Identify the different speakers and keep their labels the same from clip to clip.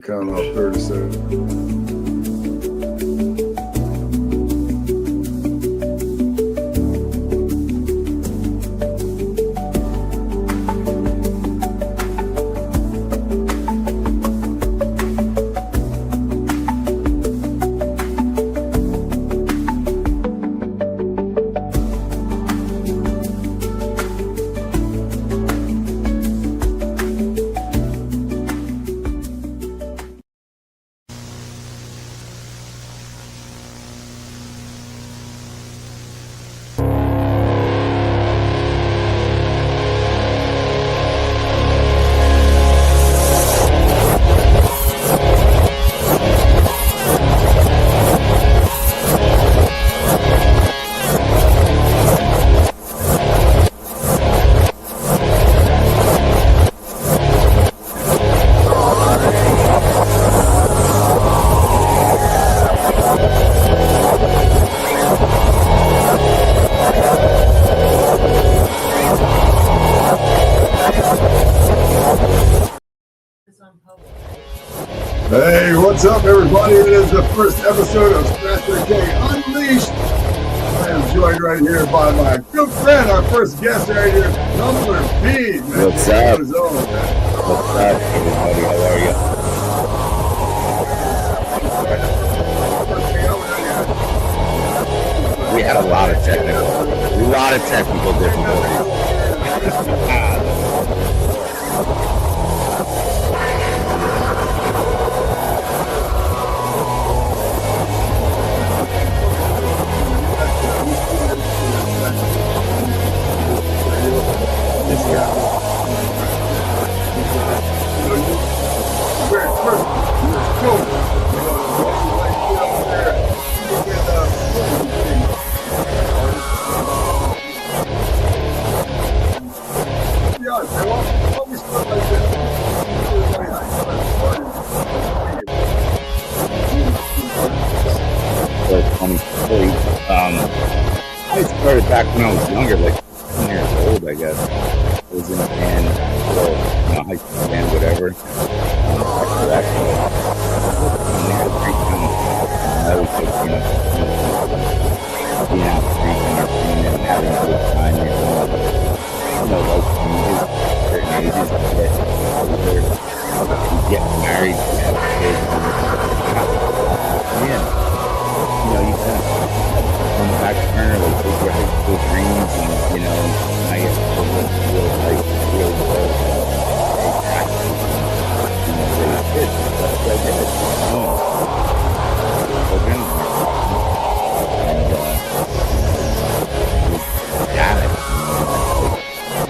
Speaker 1: Count off 30 seconds. Hey, what's up, everybody? It is the first episode of Skratch Unleashed. I am joined right here by my good friend, our first guest right here, Tumblur Pete.
Speaker 2: What's up? What's up, everybody? How are you? We had a lot of technical difficulties. I started back when I was younger, like 10 years old, I guess. I was in a band, high school band, whatever. After that, I had a great time. I was just, being out drinking our friend and having a good time. Like certain ages, we get married, we have kids, you kind of on the back burner, like those were high school dreams, and I get real raise kids. That's what I did.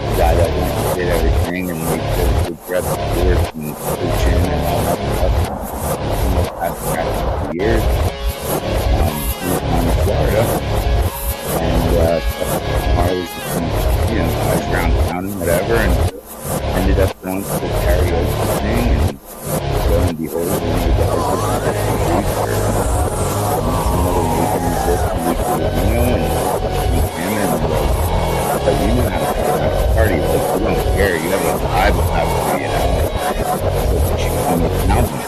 Speaker 2: The guy that went and did everything, and we grab the sports and coaching and all that stuff. I've practiced for years. In Florida, and I was around town and whatever, and ended up going to the karaoke thing, and lo and behold, one of the guys was a producer, another major musician, and meet him, and but you know how to party, like, you don't care, you have a vibe about you, so she called me mountain.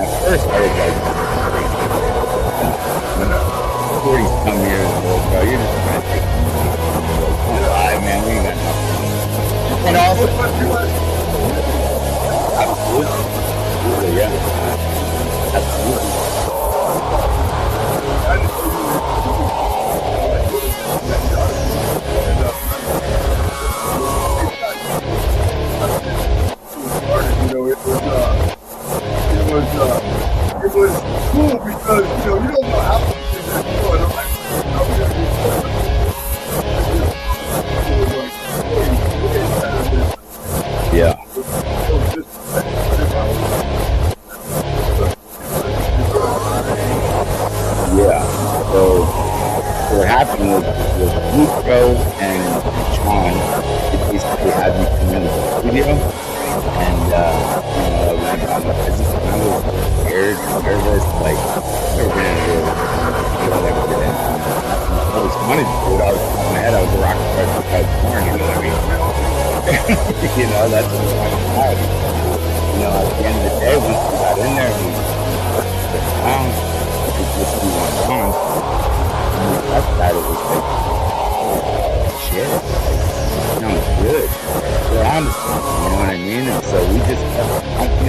Speaker 2: At first, I was like, 40-some years old, bro. You're just trying to take the money. Lie, man. We ain't got nothing. And also, absolutely, yeah. Absolutely.
Speaker 1: It was cool because, you don't know how.
Speaker 2: Yeah. Yeah. So what happened was Nico and Sean, they basically had me come in the studio, and I went on my business, and I was scared, nervous, like I've never been in a real, never did anything. I was wanted to do it. I was in my head. I was a rock star since I was born. You know what I mean? That's what I'm about. At the end of the day,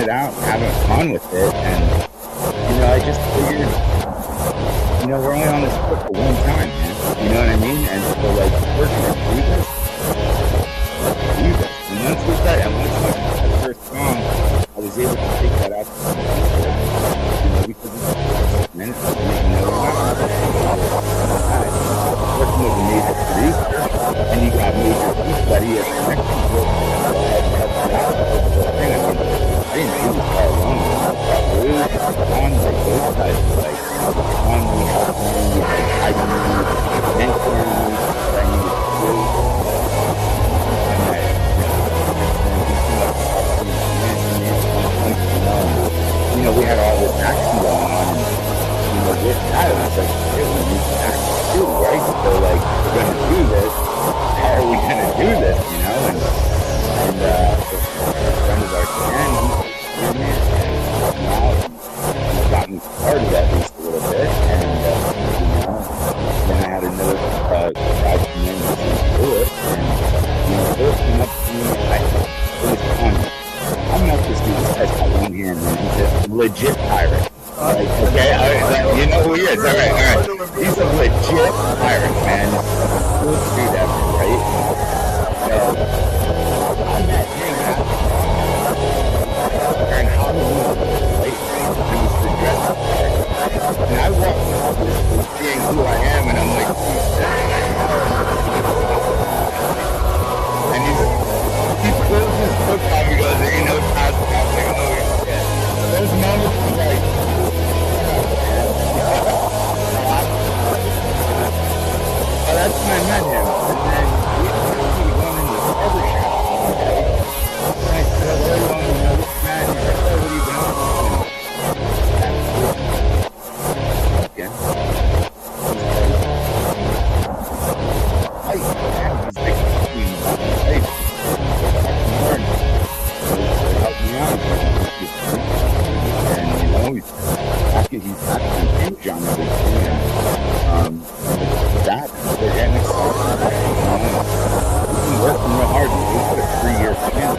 Speaker 2: it out, having fun with it, and I just figured, we're only on this trip for one time, man. You know what I mean? And so, like, we're gonna do this. And once we got, and once we got the first song, I was able to take that out to some people, because it's minutes, we're not working with a major producer, and you got major people that he has connections with, and help me out with the whole thing. I didn't do this all alone. On like those guys, like on me helping me, like guiding me, mentoring me, what I needed to do, and we had all this action going on, and with that, I was like, hey, we need to act too, right? So like, we're gonna do this. How are we gonna do this? And a friend of ours, got me started at least a little bit, and then I had another guy come in to do it, and first came up to me, it was funny. I'm not this dude, this guy's got one hand, man. He's a legit pirate. Like, okay, you know who he is. All right. He's a legit pirate, man. Cool dude ever, right? So I met him during Halloween, right? It was the dress up party. And I walked up with being who I am, and I'm like, and he closed his book out, he goes, there ain't no time to come, like, oh shit. Those moments were like, well, that's when I met him. And then we were going into the barber shop one day. And I said, hello, this man. He's like, oh, what are you doing? Okay. He's like, hey, help me out. And he's actually huge on everything. And that they're getting excited. We've been working real hard. We put a 3-year plan.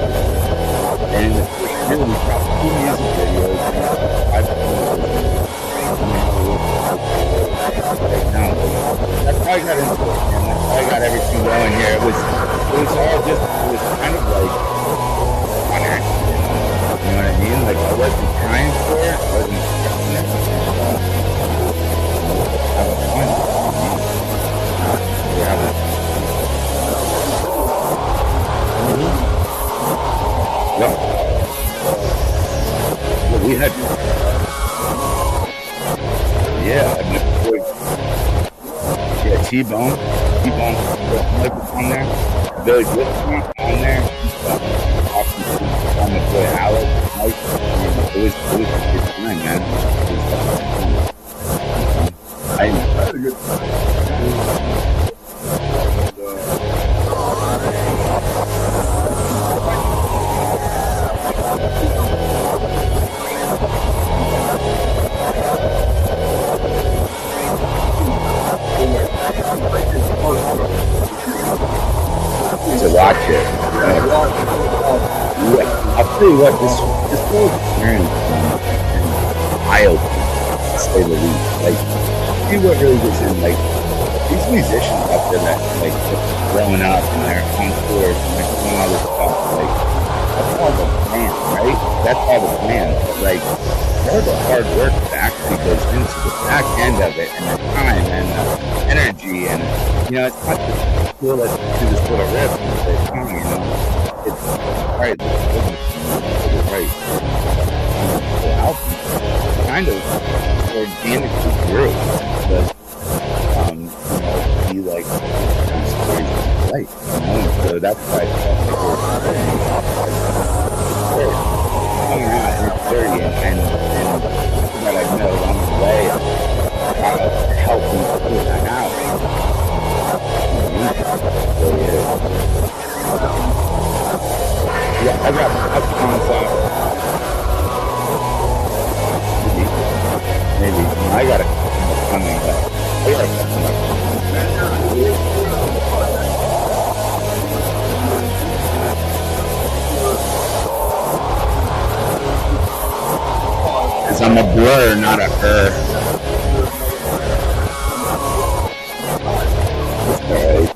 Speaker 2: And in the first year, we shot 2 music videos and 5 videos. That's how I got into it, man. That's how I got everything going here. It was kind of like on accident. You know what I mean? Like, I wasn't trying for it. I wasn't expecting it. Having fun. We're having no. Well, we had T-Bone on there. Billy Whitson on there. On the boy Alex, Mike. It was a good time, man. I had a good time. To watch it. I'll tell you what, this whole experience is eye-opening, to say the least. Like, see what really gets in, like, these musicians out there that, like, growing up and they're on tours and they're doing all this stuff, like, that's all the plan, right? That's all the plan. But, like, all the hard work that actually goes into the back end of it, and the time and the energy, and it's not just cool, let's do this little riff and say, it's right, right. The album kind of organically grew because he like these stories of life, so that's why I felt like we're coming out in 30 and that I've met along the way how to help me figure that out. Yeah, I got concept. Maybe. I got it coming, but I got it coming. Because I'm a blur, not a her. Okay.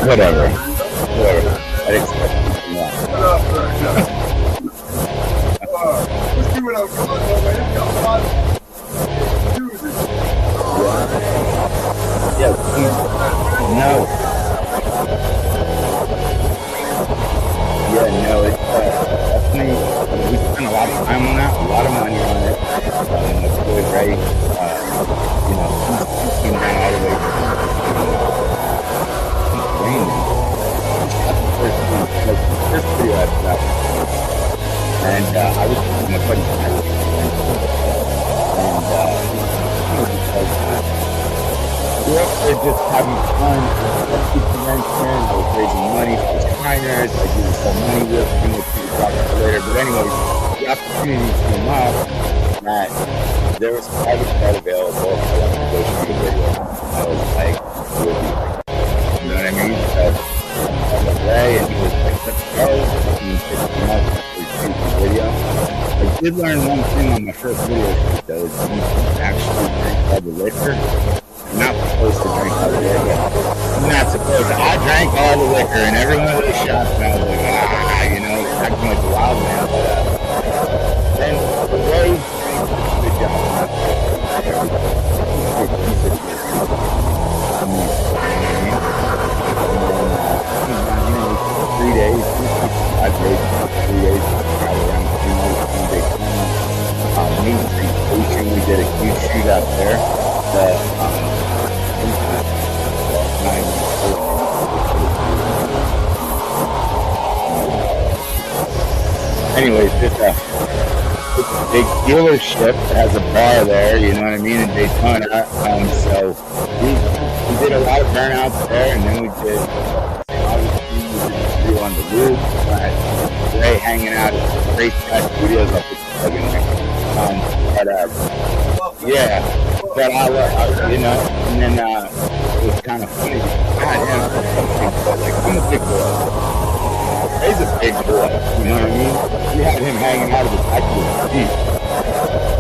Speaker 2: Whatever. I'd expect something else.
Speaker 1: Let's see what I'm going on, man. It's got a lot of music.
Speaker 2: Yeah, no. Yeah, no, it's definitely, we spent a lot of time on that, a lot of money on it. It's really great. You know, he came down all the way to Pennsylvania. That's the first one, like the first video I put out. And I was in a buddy's house. We were up there just having fun. I was convention. I was raising money for the miners. I did some money lifting, which we'll talk about later. But anyway, the opportunity came up that there was a private jet available. I wanted to go shoot a video. I was like, you know what I mean? So I was away, and he was like, let's go. And he picked him up to shoot the video. I did learn one thing on my first video shoot, though, is you can actually drink all the liquor. You're not supposed to drink all the liquor. You're not supposed to. I drank all the liquor in every one of those shots, and I was like, you know, acting like a wild man. But then the way good job. And then, 3 days, 5 days, 3 days, travel around 2 nights, 1 day, we did a huge shoot out there. Anyways, it's a big dealership that has a bar there, you know what I mean, in Daytona. So we did a lot of burnouts there, and then we did on the roof. Ray hanging out at Great Studios up at yeah, but you know, and then it was kind of funny. God, yeah, I'm a big boy. Ray's a big boy, you know what I mean? We had him hanging out of the back of his seat,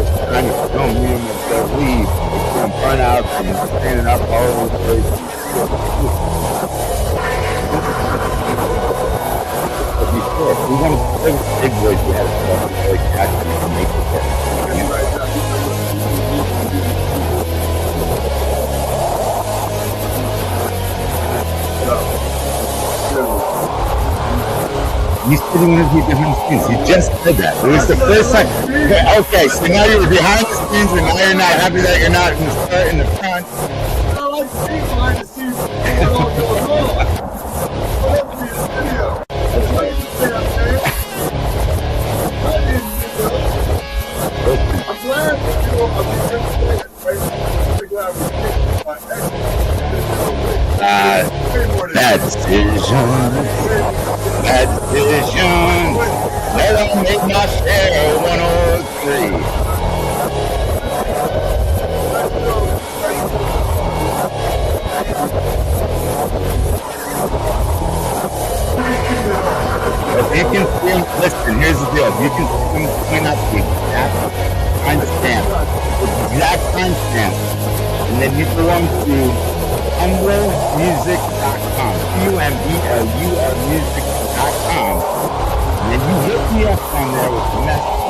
Speaker 2: just trying to film me and the lead, doing burnouts and standing up all over the place. Before, we wanted to play with big boys, we had to like actually make it there. You said you wanted to be behind the scenes. You just did that. It was the first time. Okay, so now you're behind the scenes, and now you're not happy that you're not in the start in the front.
Speaker 1: I like to see behind the scenes what's all going on. What happened to this video? That's what you say, I'm saying. I'm glad that you know I'm glad we picked my
Speaker 2: bad decision. Let them make my share 103. If you can see them, listen, here's the deal. If you can see them point out the exact timestamp, and then you go on to tumblurmusic.com, tumblurmusic.com, and then you hit me up on there with a message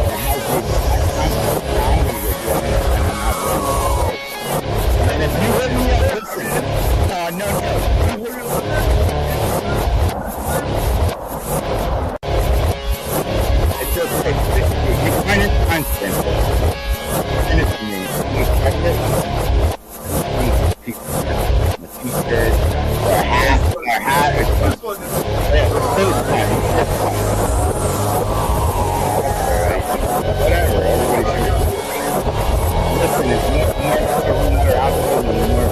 Speaker 2: that has the exact timestamp. Now I'm going to go do it, and I'm not going to do it. And if you hit me up, listen, no. It's okay. You find it timestamp. Send it to me. You check it. A t-shirt, or a hat, or something. Whatever, everybody should. Listen, it's more out there than more.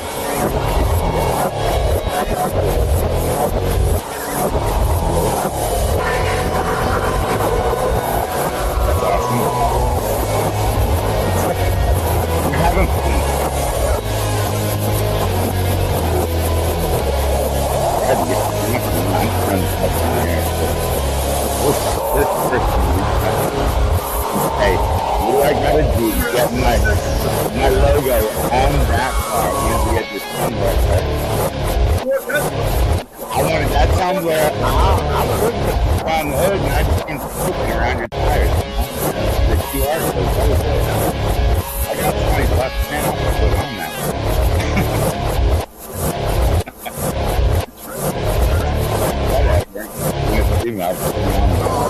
Speaker 2: That's awesome. We're having fun. I wanted that Tumblur. I put it on the hood and I just came smoking around your tires. The QR code, that was it. I got $20 man, I'll put it on that. Whatever. You know, I'll put it on Tumblur.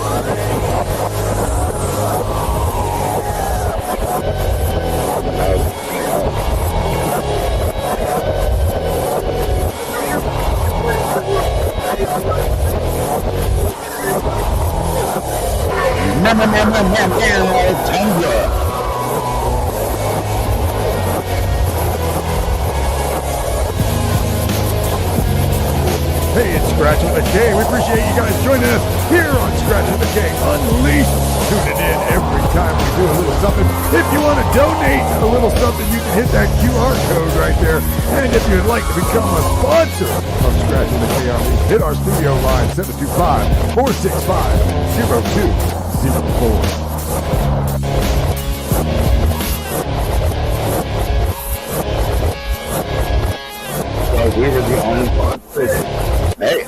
Speaker 1: Hey, it's Skratch with the K. We appreciate you guys joining us here on Skratch with the K Unleashed. Tuning in every time we do a little something. If you want to donate a little something, you can hit that QR code right there. And if you'd like to become a sponsor of Skratch with the K Unleashed, hit our studio line 725-465-0204.
Speaker 2: We were the only ones. Hey,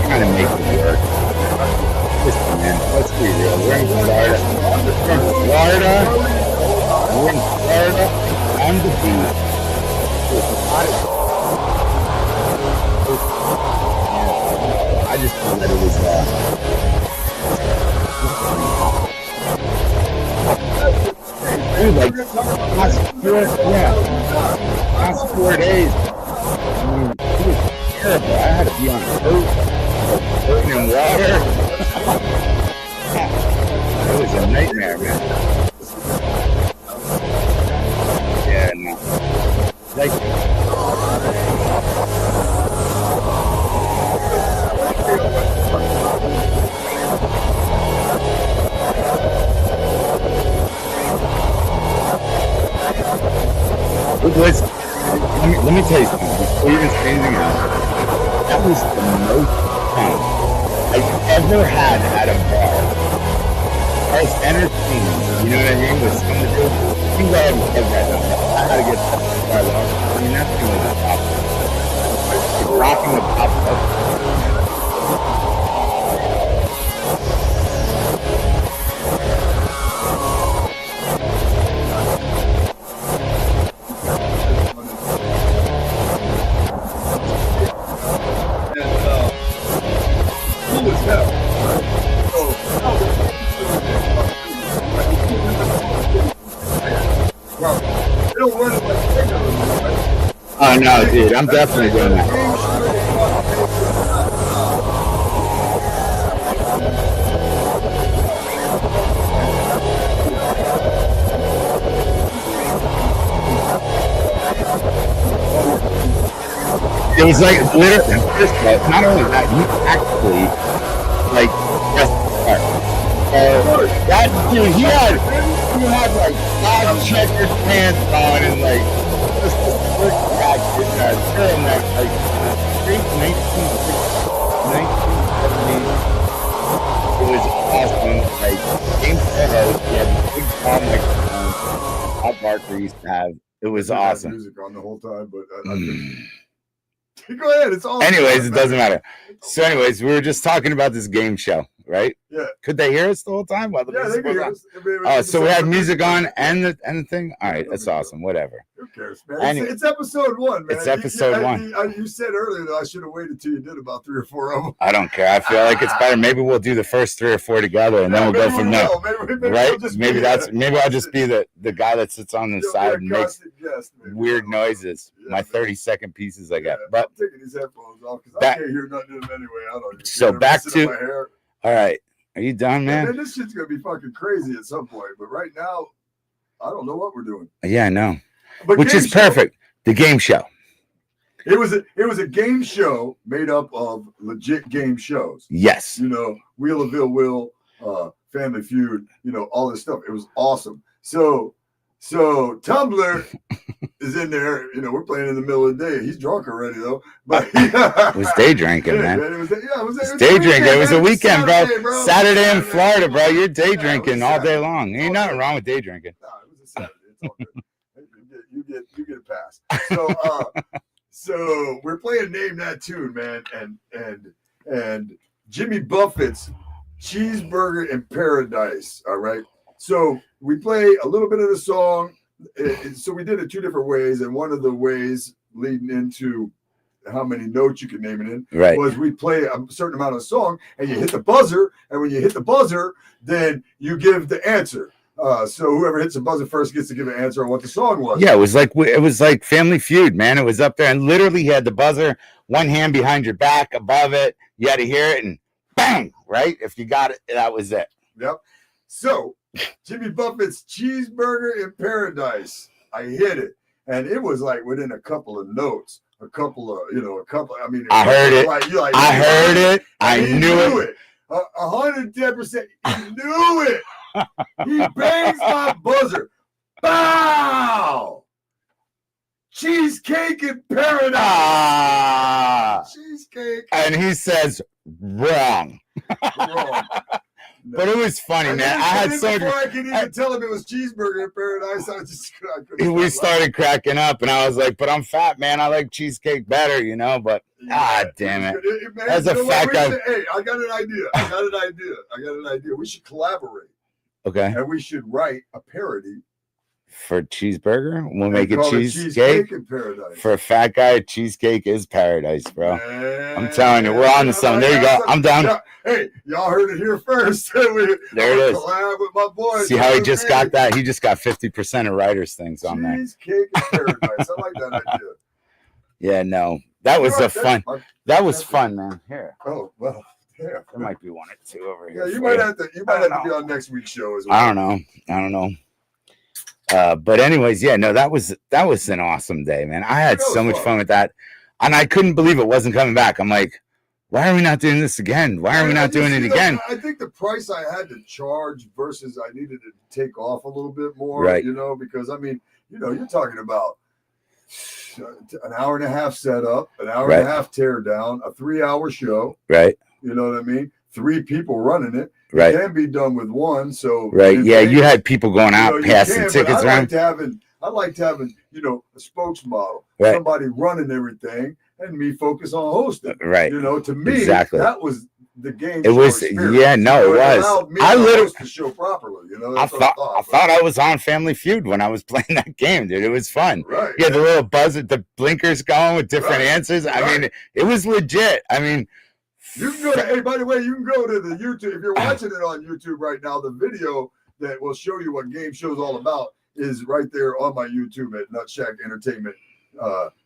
Speaker 2: trying to make it work. Listen, man, let's be real. We're in Florida. We're in Florida on the beach. I just thought that it was dude, like last 4 days. I mean, it was terrible. I had to be on a boat, floating in water. It was a nightmare, man. Yeah, no. Like, let me tell you something. Before you even say anything else, that was the most fun I've ever had at a bar. I was entertained, you know what I mean? With someone to do. You can go ahead and plug that down. I had to get that bar lost. I mean, that's really the top. It's rocking the top up. Oh no, dude, I'm definitely doing that. It was like literally, not only that, you actually like that dude, he had like 5 checkered pants on and like just a slick back in that turtleneck, like straight 1970s. It was awesome. Like game host, he had the big palm microphone Bob Barker used to have. It was awesome.
Speaker 1: Music on the whole time, but go ahead. It's all.
Speaker 2: Anyways, it doesn't matter. So, anyways, we were just talking about this game show, right?
Speaker 1: Yeah.
Speaker 2: Could they hear us the whole time? While the
Speaker 1: Yeah, they could hear us.
Speaker 2: Oh, so we had music on and the thing. All right, that's awesome. Whatever.
Speaker 1: Who cares, man? It's episode 1, man.
Speaker 2: It's episode 1.
Speaker 1: You said earlier that I should have waited till you did about 3 or 4 of them.
Speaker 2: I don't care. I feel like it's better. Maybe we'll do the first 3 or 4 together, and then we'll go from there. Right? Maybe I'll just be the guy that sits on the side and makes weird noises. My 30-second pieces I got. But
Speaker 1: I'm taking these headphones off because I can't hear nothing of them anyway. I don't.
Speaker 2: So back to. All right. Are you done, man?
Speaker 1: And this shit's gonna be fucking crazy at some point. But right now, I don't know what we're doing.
Speaker 2: Yeah, I know. Which is perfect. The game show.
Speaker 1: It was a game show made up of legit game shows.
Speaker 2: Yes.
Speaker 1: You know, Wheel of Ill Will, Family Feud, you know, all this stuff. It was awesome. So Tumblr is in there. You know, we're playing in the middle of the day. He's drunk already though. But
Speaker 2: it was day drinking, man.
Speaker 1: It was
Speaker 2: day drinking. It was a weekend, bro. Saturday in Florida, bro. You're day
Speaker 1: Yeah,
Speaker 2: drinking all day long. Ain't nothing wrong with day drinking.
Speaker 1: No, it was a Saturday. It's all good. You get a pass. So we're playing Name That Tune, man, and Jimmy Buffett's Cheeseburger in Paradise. All right. So we play a little bit of the song. So we did it two different ways, and one of the ways leading into how many notes you can name it in was we play a certain amount of the song, and you hit the buzzer, and when you hit the buzzer, then you give the answer. So whoever hits the buzzer first gets to give an answer on what the song was.
Speaker 2: Yeah, it was like Family Feud, man. It was up there, and literally he had the buzzer, one hand behind your back, above it. You had to hear it, and bang, right? If you got it, that was it.
Speaker 1: Yep. So Jimmy Buffett's Cheeseburger in Paradise. I hit it, and it was like within a couple of notes, I mean,
Speaker 2: I heard it. I heard it. I knew it.
Speaker 1: 110%. He knew it. He bangs my buzzer. Bow! Cheesecake in Paradise. Cheesecake.
Speaker 2: And he says, wrong.
Speaker 1: Wrong. No.
Speaker 2: But it was funny, man.
Speaker 1: Before I could even tell him it was Cheeseburger in Paradise,
Speaker 2: we started cracking up, and I was like, but I'm fat, man. I like cheesecake better, you know, but damn it. As a fat guy.
Speaker 1: Hey, I got an idea. We should collaborate.
Speaker 2: Okay.
Speaker 1: And we should write a parody.
Speaker 2: For cheeseburger, we'll make it
Speaker 1: cheesecake in Paradise.
Speaker 2: For a fat guy, cheesecake is paradise, bro.
Speaker 1: Man,
Speaker 2: I'm telling you, we're on to something. There you go. I'm down.
Speaker 1: Hey, y'all heard it here first.
Speaker 2: There it is.
Speaker 1: Collab with my boys.
Speaker 2: See how he just got that? He just got 50% of writers' things on there.
Speaker 1: Cheesecake in Paradise. I like that idea.
Speaker 2: Yeah, no, that was fun. That was fun, man. Here.
Speaker 1: Oh well. Yeah,
Speaker 2: there might be one or two over here.
Speaker 1: Yeah, you might have to be on next week's show as well.
Speaker 2: I don't know. But anyways, yeah, no, that was an awesome day, man. I had so much fun with that, and I couldn't believe it wasn't coming back. I'm like, why are we not doing this again? Why are we not doing it again?
Speaker 1: I think the price I had to charge versus I needed to take off a little bit more,
Speaker 2: right?
Speaker 1: You know, because I mean, you know, you're talking about an hour and a half setup, an hour and a half tear down, a 3-hour show,
Speaker 2: right?
Speaker 1: You know what I mean? 3 people running it.
Speaker 2: Right.
Speaker 1: It can be done with one. So
Speaker 2: yeah, you had people going out passing tickets around.
Speaker 1: I liked having, you know, a spokesmodel,
Speaker 2: right.
Speaker 1: Somebody running everything, and me focus on hosting.
Speaker 2: Right.
Speaker 1: You know, to me, that was the game.
Speaker 2: It was, yeah, no, it was.
Speaker 1: I literally host the show properly. You know,
Speaker 2: I thought I was on Family Feud when I was playing that game, dude. It was fun.
Speaker 1: Right.
Speaker 2: Yeah, the little buzzer, the blinkers going with different answers. I mean, it was legit. I mean.
Speaker 1: You can go to, hey, by the way, you can go to the YouTube. If you're watching it on YouTube right now, the video that will show you what game show's all about is right there on my YouTube at Nutshack Entertainment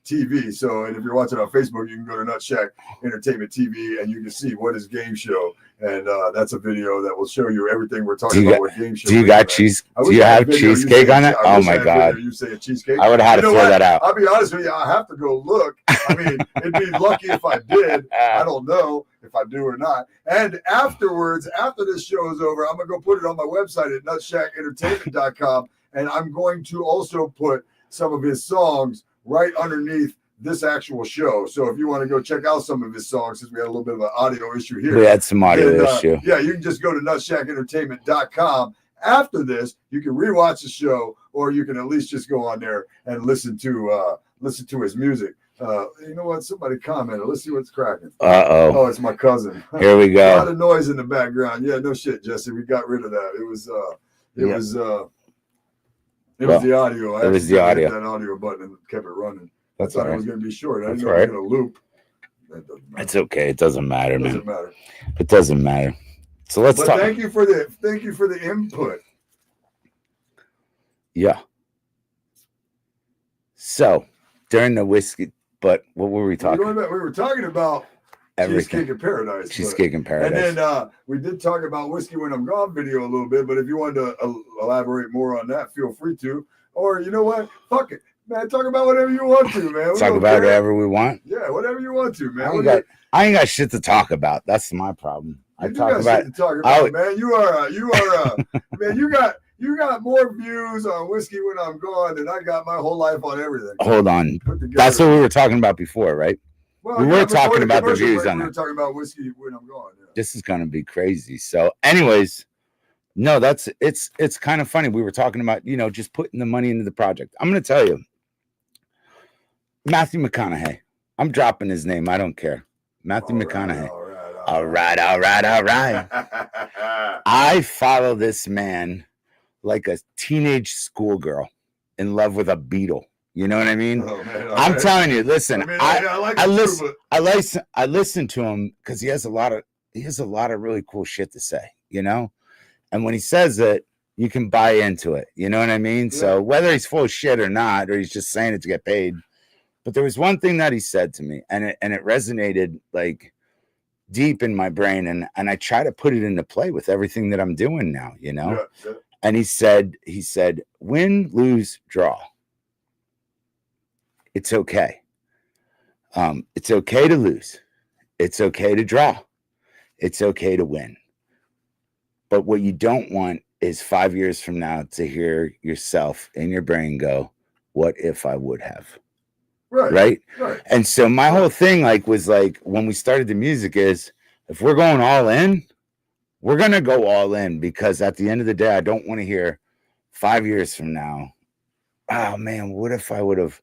Speaker 1: TV. So, and if you're watching on Facebook, you can go to Nutshack Entertainment TV and you can see what is game show. And that's a video that will show you everything we're talking about with game show.
Speaker 2: Do you got cheese? Do you have cheesecake on it? Oh my God.
Speaker 1: You say a cheesecake?
Speaker 2: I would have had to throw that out.
Speaker 1: I'll be honest with you. I have to go look. I mean, it'd be lucky if I did. I don't know if I do or not. And afterwards, after this show is over, I'm going to go put it on my website at nutshackentertainment.com. And I'm going to also put some of his songs right underneath this actual show. So if you want to go check out some of his songs, since we had a little bit of an audio issue here.
Speaker 2: We had some audio issue.
Speaker 1: Yeah, you can just go to nutshackentertainment.com. After this, you can rewatch the show, or you can at least just go on there and listen to his music. You know what? Somebody commented. Let's see what's cracking. Oh, it's my cousin.
Speaker 2: Here we go.
Speaker 1: A lot of noise in the background. Yeah, no shit, Jesse. We got rid of that. It was the audio.
Speaker 2: It was the audio.
Speaker 1: Hit that audio button and kept it running. I
Speaker 2: That's
Speaker 1: thought
Speaker 2: right.
Speaker 1: it was going to be short. I
Speaker 2: That's
Speaker 1: didn't know it was going to loop. That doesn't matter.
Speaker 2: It's okay. It doesn't matter, man.
Speaker 1: It doesn't matter.
Speaker 2: It doesn't matter. So let's talk.
Speaker 1: Thank you for the input.
Speaker 2: Yeah. So during the whiskey, but what were we talking about?
Speaker 1: We were talking about
Speaker 2: everything.
Speaker 1: Cheesecake in Paradise.
Speaker 2: Cheesecake in Paradise.
Speaker 1: And then we did talk about Whiskey When I'm Gone video a little bit, but if you wanted to elaborate more on that, feel free to. Or you know what? Fuck it. Man, talk about whatever you want to, man.
Speaker 2: Talk about whatever we want.
Speaker 1: Yeah, whatever you want to, man.
Speaker 2: I ain't got shit to talk about. That's my problem.
Speaker 1: Shit to talk about, man. You are man. You got more views on whiskey when I'm gone than I got my whole life on everything.
Speaker 2: Hold on. That's what we were talking about before, right?
Speaker 1: Well,
Speaker 2: we were talking about the views on it.
Speaker 1: We were talking about whiskey when I'm gone. Yeah.
Speaker 2: This is gonna be crazy. So, anyways, no, it's kind of funny. We were talking about, just putting the money into the project. I'm gonna tell you, Matthew McConaughey. I'm dropping his name. I don't care. Matthew McConaughey. All right. I follow this man like a teenage schoolgirl in love with a beetle. You know what I mean?
Speaker 1: Oh, man,
Speaker 2: I'm telling you. Listen, I listen to him because he has a lot of really cool shit to say. And when he says it, you can buy into it. You know what I mean? Yeah. So whether he's full of shit or not, or he's just saying it to get paid. But there was one thing that he said to me, and it resonated like deep in my brain, and I try to put it into play with everything that I'm doing now, Yeah. And he said, win, lose, draw. It's okay. It's okay to lose. It's okay to draw. It's okay to win. But what you don't want is 5 years from now to hear yourself in your brain go, what if I would have? Right. And so my whole thing was when we started the music is, if we're going all in, we're going to go all in, because at the end of the day, I don't want to hear 5 years from now, oh man, what if I would have,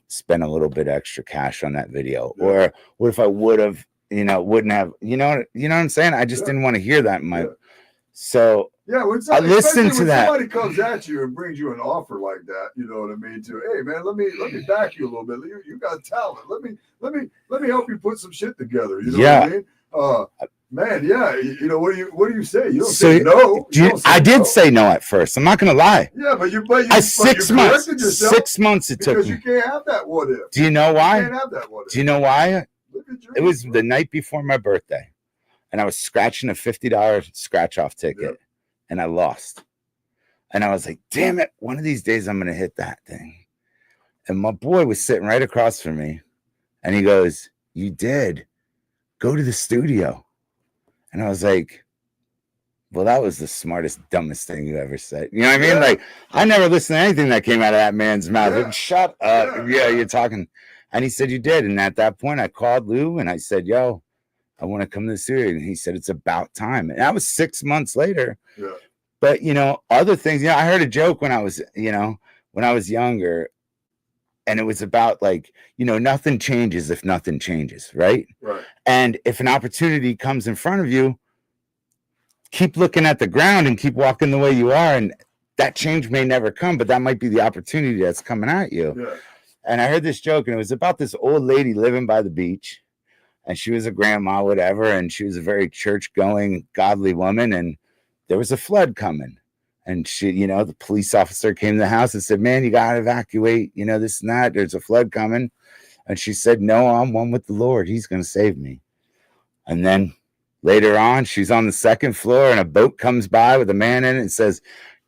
Speaker 2: spent a little bit extra cash on that video? Yeah. Or what if I would have, wouldn't have, you know what I'm saying? I just didn't want to hear that in my, so
Speaker 1: yeah, I listen to that. Somebody comes at you and brings you an offer like that, you know what I mean? To, hey man, let me back you a little bit. You got talent. Let me help you put some shit together. You know what I mean? Man, yeah. What do you say? You don't say no.
Speaker 2: I did say no at first. I'm not gonna lie.
Speaker 1: Yeah, but you
Speaker 2: 6 months. 6 months it took me.
Speaker 1: Because you can't have that what if.
Speaker 2: Do you know why?
Speaker 1: You can't have that what if.
Speaker 2: Do you know why? It was the night before my birthday, and I was scratching a $50 scratch off ticket. Yeah. And I lost. And I was like, damn it, one of these days I'm going to hit that thing. And my boy was sitting right across from me. And he goes, you did. Go to the studio. And I was like, well, that was the smartest, dumbest thing you ever said. You know what I mean? Yeah. Like, I never listened to anything that came out of that man's mouth. Yeah. Like, shut up. Yeah, you're talking. And he said, you did. And at that point, I called Lou and I said, yo, I want to come to the studio. And he said, it's about time. And that was 6 months later. Yeah. But, other things, I heard a joke when I was, when I was younger, and it was about nothing changes if nothing changes. Right. And if an opportunity comes in front of you, keep looking at the ground and keep walking the way you are. And that change may never come, but that might be the opportunity that's coming at you. Yeah. And I heard this joke, and it was about this old lady living by the beach. And she was a grandma, whatever, and she was a very church-going, godly woman, and there was a flood coming. And she, the police officer came to the house and said, man, you got to evacuate, this and that. There's a flood coming. And she said, no, I'm one with the Lord. He's going to save me. And then later on, she's on the second floor, and a boat comes by with a man in it and says,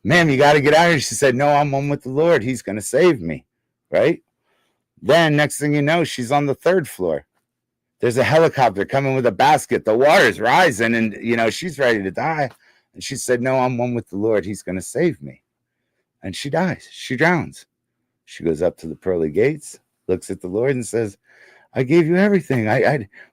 Speaker 2: ma'am, you got to get out of here. She said, no, I'm one with the Lord. He's going to save me, right? Then next thing you know, she's on the third floor. There's a helicopter coming with a basket. The water's rising, and, she's ready to die. And she said, no, I'm one with the Lord. He's going to save me. And she dies. She drowns. She goes up to the pearly gates, looks at the Lord and says, I gave you everything.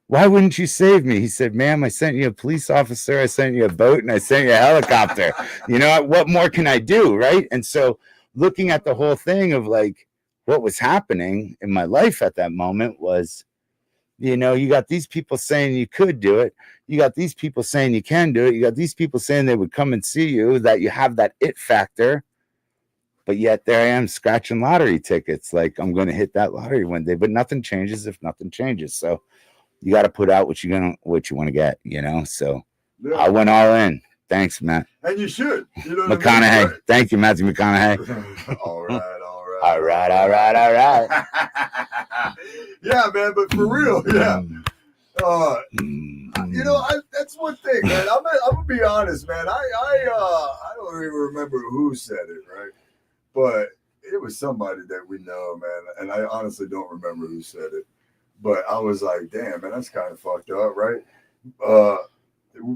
Speaker 2: Why wouldn't you save me? He said, ma'am, I sent you a police officer. I sent you a boat, and I sent you a helicopter. What more can I do? Right. And so looking at the whole thing of what was happening in my life at that moment was, you got these people saying you could do it. You got these people saying you can do it. You got these people saying they would come and see you, that you have that it factor. But yet there I am scratching lottery tickets. Like I'm going to hit that lottery one day, but nothing changes if nothing changes. So you got to put out what you want to get, So yeah. I went all in. Thanks, Matt.
Speaker 1: And you should.
Speaker 2: McConaughey. I mean? Right? Thank you, Matthew McConaughey.
Speaker 1: All right.
Speaker 2: All right.
Speaker 1: Yeah, man, but for real, yeah. That's one thing, man. I'm gonna be honest, man. I don't even remember who said it, right? But it was somebody that we know, man, and I honestly don't remember who said it, but I was like, damn, man, that's kind of fucked up, right?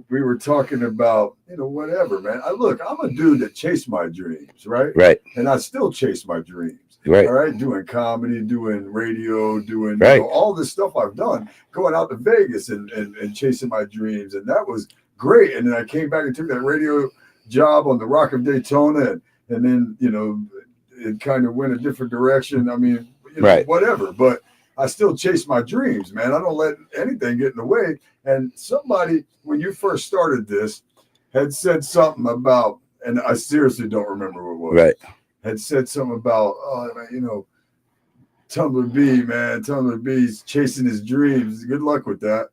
Speaker 1: We were talking about, whatever, man. I'm a dude that chased my dreams, right?
Speaker 2: Right.
Speaker 1: And I still chase my dreams.
Speaker 2: Right.
Speaker 1: All right. Doing comedy, doing radio, doing
Speaker 2: right.
Speaker 1: all this stuff I've done, going out to Vegas and chasing my dreams. And that was great. And then I came back and took that radio job on the Rock of Daytona. And then, it kind of went a different direction. I mean,
Speaker 2: right.
Speaker 1: whatever. But I still chase my dreams, man. I don't let anything get in the way. And somebody, when you first started this, had said something about, and I seriously don't remember what it was.
Speaker 2: Right.
Speaker 1: Had said something about, Tumblr B, man. Tumblr B's chasing his dreams. Good luck with that.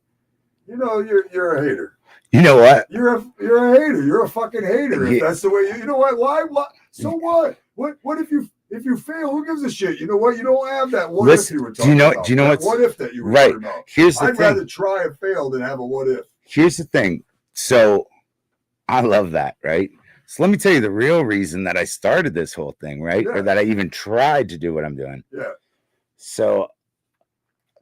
Speaker 1: You're a hater.
Speaker 2: You know what?
Speaker 1: You're a hater. You're a fucking hater. If that's the way you know what? Why? So what? What if you fail? Who gives a shit? You know what? You don't have that what if you were talking about. Do you know what if that you were talking about?
Speaker 2: Here's the thing.
Speaker 1: I'd rather try and fail than have a what if.
Speaker 2: Here's the thing. So I love that, right? So let me tell you the real reason that I started this whole thing, right?
Speaker 1: Yeah.
Speaker 2: Or that I even tried to do what I'm doing.
Speaker 1: Yeah.
Speaker 2: So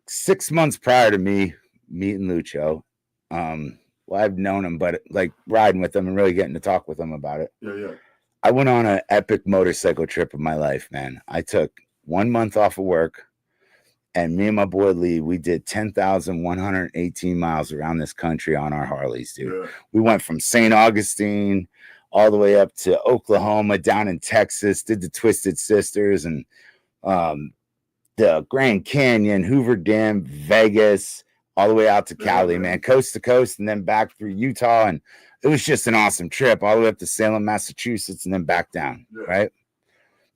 Speaker 2: 6 months prior to me meeting Lucho, well, I've known him, but like riding with him and really getting to talk with him about it.
Speaker 1: Yeah.
Speaker 2: I went on an epic motorcycle trip of my life, man. I took 1 month off of work, and me and my boy Lee, we did 10,118 miles around this country on our Harleys, dude. Yeah. We went from St. Augustine all the way up to Oklahoma, down in Texas, did the Twisted Sisters and the Grand Canyon, Hoover Dam, Vegas, all the way out to Cali, man, coast to coast, and then back through Utah. And it was just an awesome trip all the way up to Salem, Massachusetts, and then back down, right?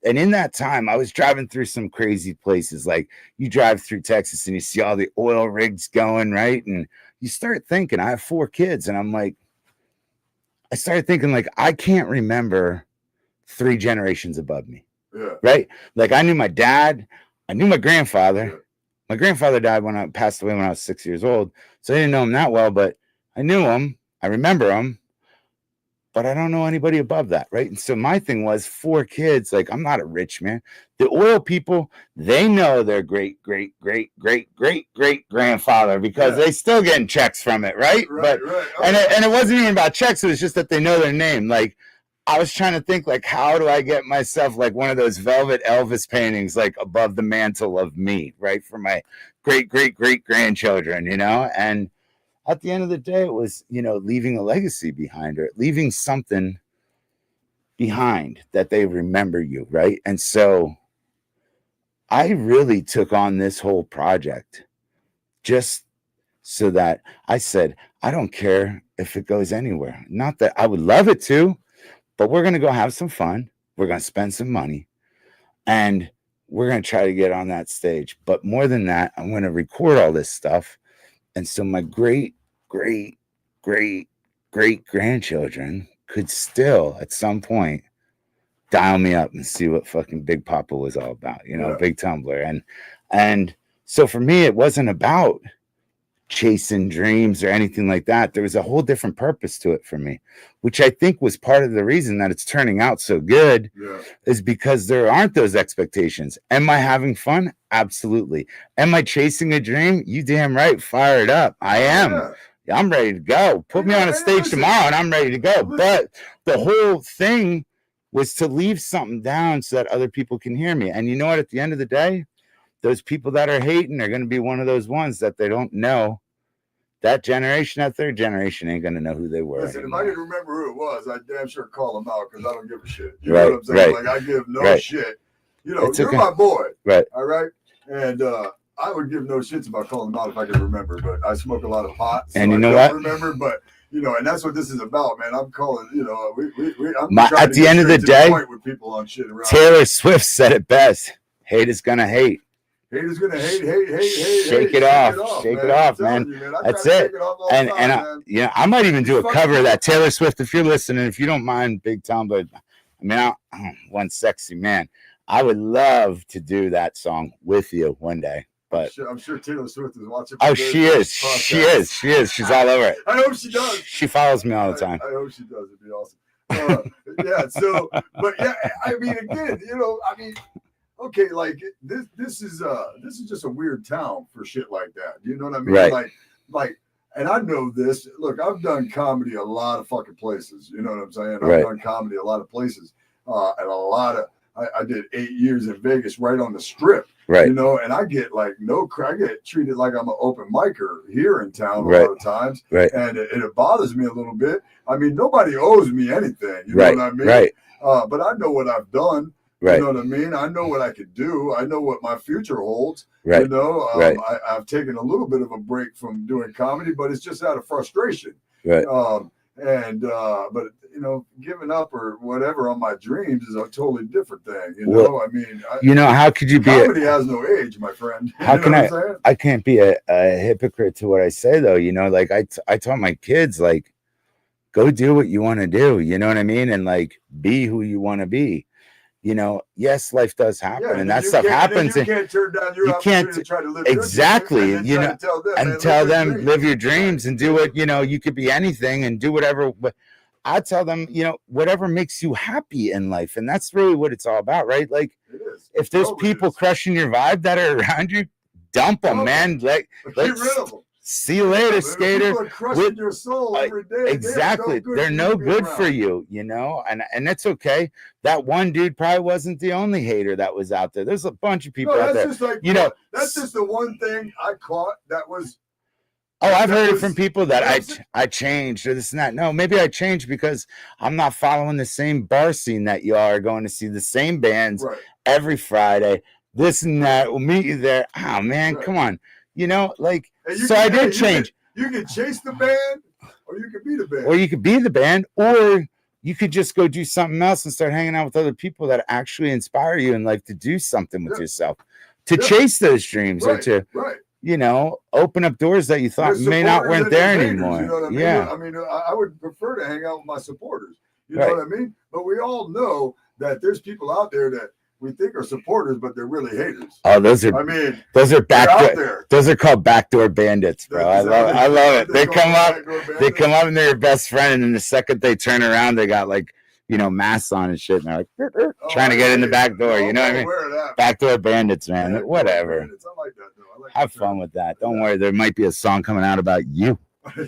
Speaker 2: And in that time, I was driving through some crazy places. Like you drive through Texas and you see all the oil rigs going, right? And you start thinking, I have 4 kids. And I started thinking, like, I can't remember 3 generations above me, right? Like I knew my dad, I knew my grandfather. Yeah. My grandfather died when I passed away when I was 6 years old. So I didn't know him that well, but I knew him. I remember him, but I don't know anybody above that, right? And so my thing was 4 kids. Like, I'm not a rich man. The oil people, they know their great grandfather because they still getting checks from it, right? Right. And it wasn't even about checks. It was just that they know their name. Like, I was trying to think, like, how do I get myself like one of those velvet Elvis paintings, like above the mantle of me, right? For my great grandchildren, And at the end of the day, it was, leaving a legacy behind her, leaving something behind that they remember you, right? And so I really took on this whole project just so that I said, I don't care if it goes anywhere. Not that I would love it to, but we're going to go have some fun. We're going to spend some money and we're going to try to get on that stage. But more than that, I'm going to record all this stuff. And so my great grandchildren could still at some point dial me up and see what fucking Big Papa was all about, Big Tumblr. And so for me, it wasn't about chasing dreams or anything like that. There was a whole different purpose to it for me, which I think was part of the reason that it's turning out so good is because there aren't those expectations. Am I having fun? Absolutely. Am I chasing a dream? You damn right. Fire it up. I am. I'm ready to go. Put me on a stage tomorrow and I'm ready to go. But the whole thing was to leave something down so that other people can hear me. And you know what? At the end of the day, those people that are hating are going to be one of those ones that they don't know. That generation, that third generation ain't going to know who they were.
Speaker 1: Listen, if I didn't remember who it was, I'd damn sure call them out because I don't give a shit. You know what I'm saying? Like, I give no shit. You're my boy. Right. All right? And I would give no shits about calling them out if I could remember, but I smoke a lot of pot, so
Speaker 2: and you know
Speaker 1: I
Speaker 2: what?
Speaker 1: Remember, but and that's what this is about, man. I'm calling,
Speaker 2: at the end of the day,
Speaker 1: with people on shit around
Speaker 2: Taylor Swift said it best. Hate is gonna hate.
Speaker 1: Hate is gonna hate.
Speaker 2: Shake it off, man. That's it. And I might even do a cover of that. Taylor Swift, if you're listening, if you don't mind, Big Tumblr. I mean, one sexy man. I would love to do that song with you one day. But
Speaker 1: I'm sure Taylor Swift is watching.
Speaker 2: Oh, she is. She is. She's all over it.
Speaker 1: I hope she does.
Speaker 2: She follows me all the time.
Speaker 1: I hope she does. It'd be awesome. Yeah. So, but yeah, I mean, again, okay, like this is just a weird town for shit like that. You know what I mean?
Speaker 2: Right.
Speaker 1: Like, and I know this. Look, I've done comedy a lot of fucking places. You know what I'm saying?
Speaker 2: Right.
Speaker 1: I've done comedy a lot of places, and a lot of. I did 8 years in Vegas, right on the Strip.
Speaker 2: Right.
Speaker 1: You know, and I get like I get treated like I'm an open micer here in town a
Speaker 2: Right.
Speaker 1: lot of times,
Speaker 2: Right.
Speaker 1: and it bothers me a little bit. I mean, nobody owes me anything. You
Speaker 2: Right.
Speaker 1: know what I mean?
Speaker 2: Right.
Speaker 1: But I know what I've done.
Speaker 2: Right.
Speaker 1: You know what I mean? I know what I could do. I know what my future holds.
Speaker 2: Right.
Speaker 1: You know,
Speaker 2: Right.
Speaker 1: I've taken a little bit of a break from doing comedy, but it's just out of frustration.
Speaker 2: Right.
Speaker 1: But you know, giving up or whatever on my dreams is a totally different thing. You know,
Speaker 2: Well,
Speaker 1: I mean,
Speaker 2: how could you be?
Speaker 1: Comedy has no age, my friend.
Speaker 2: How can
Speaker 1: I
Speaker 2: can't be a hypocrite to what I say though. You know, like I taught my kids, like, go do what you want to do. You know what I mean? And like, be who you want to be. You know, yes, life does happen, and that stuff happens.
Speaker 1: You can't turn down your opportunity to try to live
Speaker 2: exactly.
Speaker 1: You know,
Speaker 2: tell them live your dreams and do what you could be anything and do whatever. But I tell them, whatever makes you happy in life, and that's really what it's all about, right? Like, if there's people crushing your vibe that are around you, dump them, man. Like,
Speaker 1: get rid of them.
Speaker 2: See you later, skater.
Speaker 1: People are crushing your soul every day.
Speaker 2: Exactly. They're no good for you, and that's okay. That one dude probably wasn't the only hater that was out there. There's a bunch of people out there.
Speaker 1: Just like, that's just the one thing I caught that was.
Speaker 2: Oh, I've heard it from people that I changed or this and that. No, maybe I changed because I'm not following the same bar scene that you are, going to see the same bands every Friday, this and that. We'll meet you there. Oh, man, come on. I did change.
Speaker 1: You can chase the band, or you could be the band.
Speaker 2: Or you could be the band, or you could just go do something else and start hanging out with other people that actually inspire you in life to do something with yourself, to chase those dreams, or to, open up doors that you thought weren't there anymore.
Speaker 1: You know what I mean?
Speaker 2: Yeah.
Speaker 1: I mean, I would prefer to hang out with my supporters. You know what I mean? But we all know that there's people out there that we think are supporters, but they're really haters.
Speaker 2: Oh, those are backdoor. Those are called backdoor bandits, bro. I love it. They come up and they're your best friend, and then the second they turn around, they got like masks on and shit, and they're like trying to get in the back door. You know what I mean? Backdoor bandits, man. Whatever.
Speaker 1: I like that though.
Speaker 2: Have fun with that. Don't worry, there might be a song coming out about you.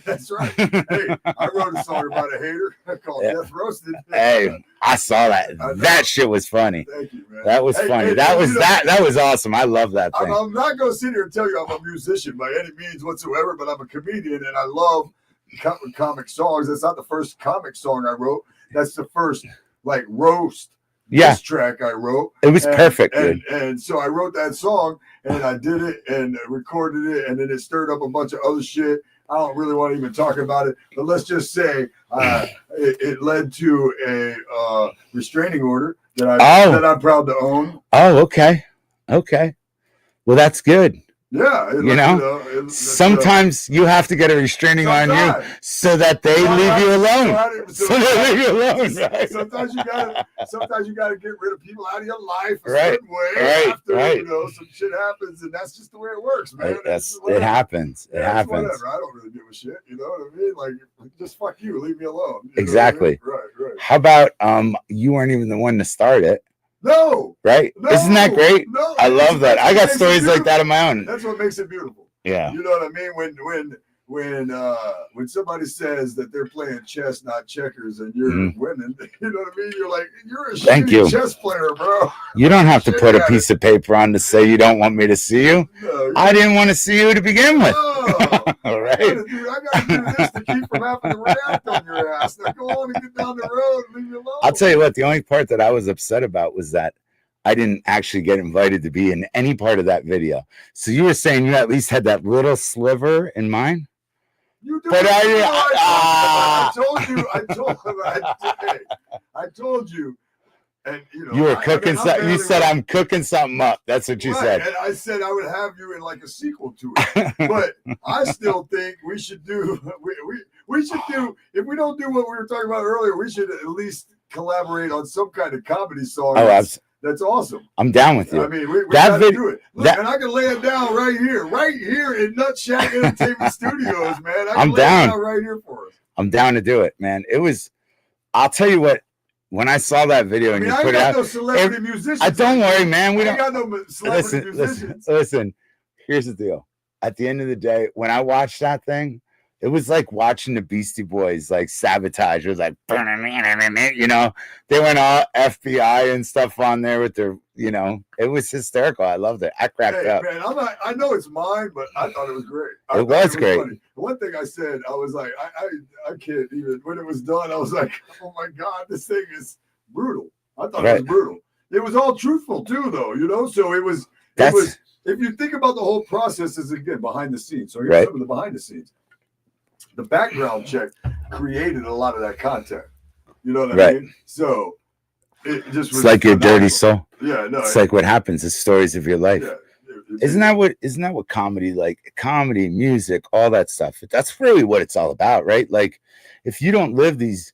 Speaker 1: That's right. Hey, I wrote a song about a hater called Death Roasted.
Speaker 2: Hey, I saw that. That shit was funny.
Speaker 1: Thank you, man.
Speaker 2: That was funny. That was awesome. I love that thing.
Speaker 1: I'm not going to sit here and tell you I'm a musician by any means whatsoever, but I'm a comedian and I love comic songs. That's not the first comic song I wrote. That's the first roast track I wrote.
Speaker 2: It was perfect, dude.
Speaker 1: And so I wrote that song and I did it and recorded it, and then it stirred up a bunch of other shit. I don't really want to even talk about it, but let's just say it led to a restraining order that I'm proud to own.
Speaker 2: Oh, okay. Well, that's good.
Speaker 1: Yeah.
Speaker 2: Sometimes you have to get a restraining on you so that they leave you alone. Right?
Speaker 1: Sometimes you gotta get rid of people out of your life a certain way after some shit happens, and that's just the way it works, man.
Speaker 2: It happens. It happens.
Speaker 1: Whatever. I don't really give a shit. You know what I mean? Like, just fuck you, leave me alone.
Speaker 2: Exactly.
Speaker 1: I mean? Right.
Speaker 2: How about you weren't even the one to start it?
Speaker 1: No.
Speaker 2: Right?
Speaker 1: No,
Speaker 2: isn't that great?
Speaker 1: No.
Speaker 2: I love that. I got stories like that of my own.
Speaker 1: That's what makes it beautiful.
Speaker 2: Yeah.
Speaker 1: You know what I mean? When somebody says that they're playing chess, not checkers, and you're winning, you know what I mean? You're like, you're a shitty chess player, bro.
Speaker 2: You don't have to put a piece of paper on to say you don't want me to see you. No, I didn't want to see you to begin with. All right. I
Speaker 1: gotta do this to keep from having to react on your ass. Now go on and get down the road and leave me alone.
Speaker 2: I'll tell you what, the only part that I was upset about was that I didn't actually get invited to be in any part of that video. So you were saying you at least had that little sliver in mind?
Speaker 1: You do.
Speaker 2: But
Speaker 1: I told you. And
Speaker 2: you were cooking something. You said I'm cooking something up. That's what you said.
Speaker 1: And I said I would have you in like a sequel to it. But I still think we should do. We should do. If we don't do what we were talking about earlier, we should at least collaborate on some kind of comedy song. That's awesome.
Speaker 2: I'm down with you.
Speaker 1: I mean, we got to do it. Look, and I can lay it down right here in Nutshack Entertainment Studios, man. I'm down. Right here for us.
Speaker 2: I'm down to do it, man. It was I'll tell you what. When I saw that video and you put it out,
Speaker 1: no celebrity musicians.
Speaker 2: Don't worry, man. We don't
Speaker 1: got no celebrity musicians.
Speaker 2: Listen. Here's the deal. At the end of the day, when I watched that thing, it was like watching the Beastie Boys like sabotage. It was like, you know, they went all FBI and stuff on there with their, you know, it was hysterical. I loved it. I cracked up.
Speaker 1: Man, I know it's mine, but I thought it was great.
Speaker 2: It was great.
Speaker 1: Funny. The one thing I said, I was like, I can't even, when it was done, I was like, oh my God, this thing is brutal. I thought it was brutal. It was all truthful too, though, you know? So it was, if you think about the whole process, is again behind the scenes. So here's some of the behind the scenes. The background check created a lot of that content. You know what I mean? So it just was
Speaker 2: like your dirty soul.
Speaker 1: Yeah, no.
Speaker 2: It's like what happens. It's stories of your life. Yeah, isn't that what comedy, like comedy, music, all that stuff? That's really what it's all about, right? Like if you don't live these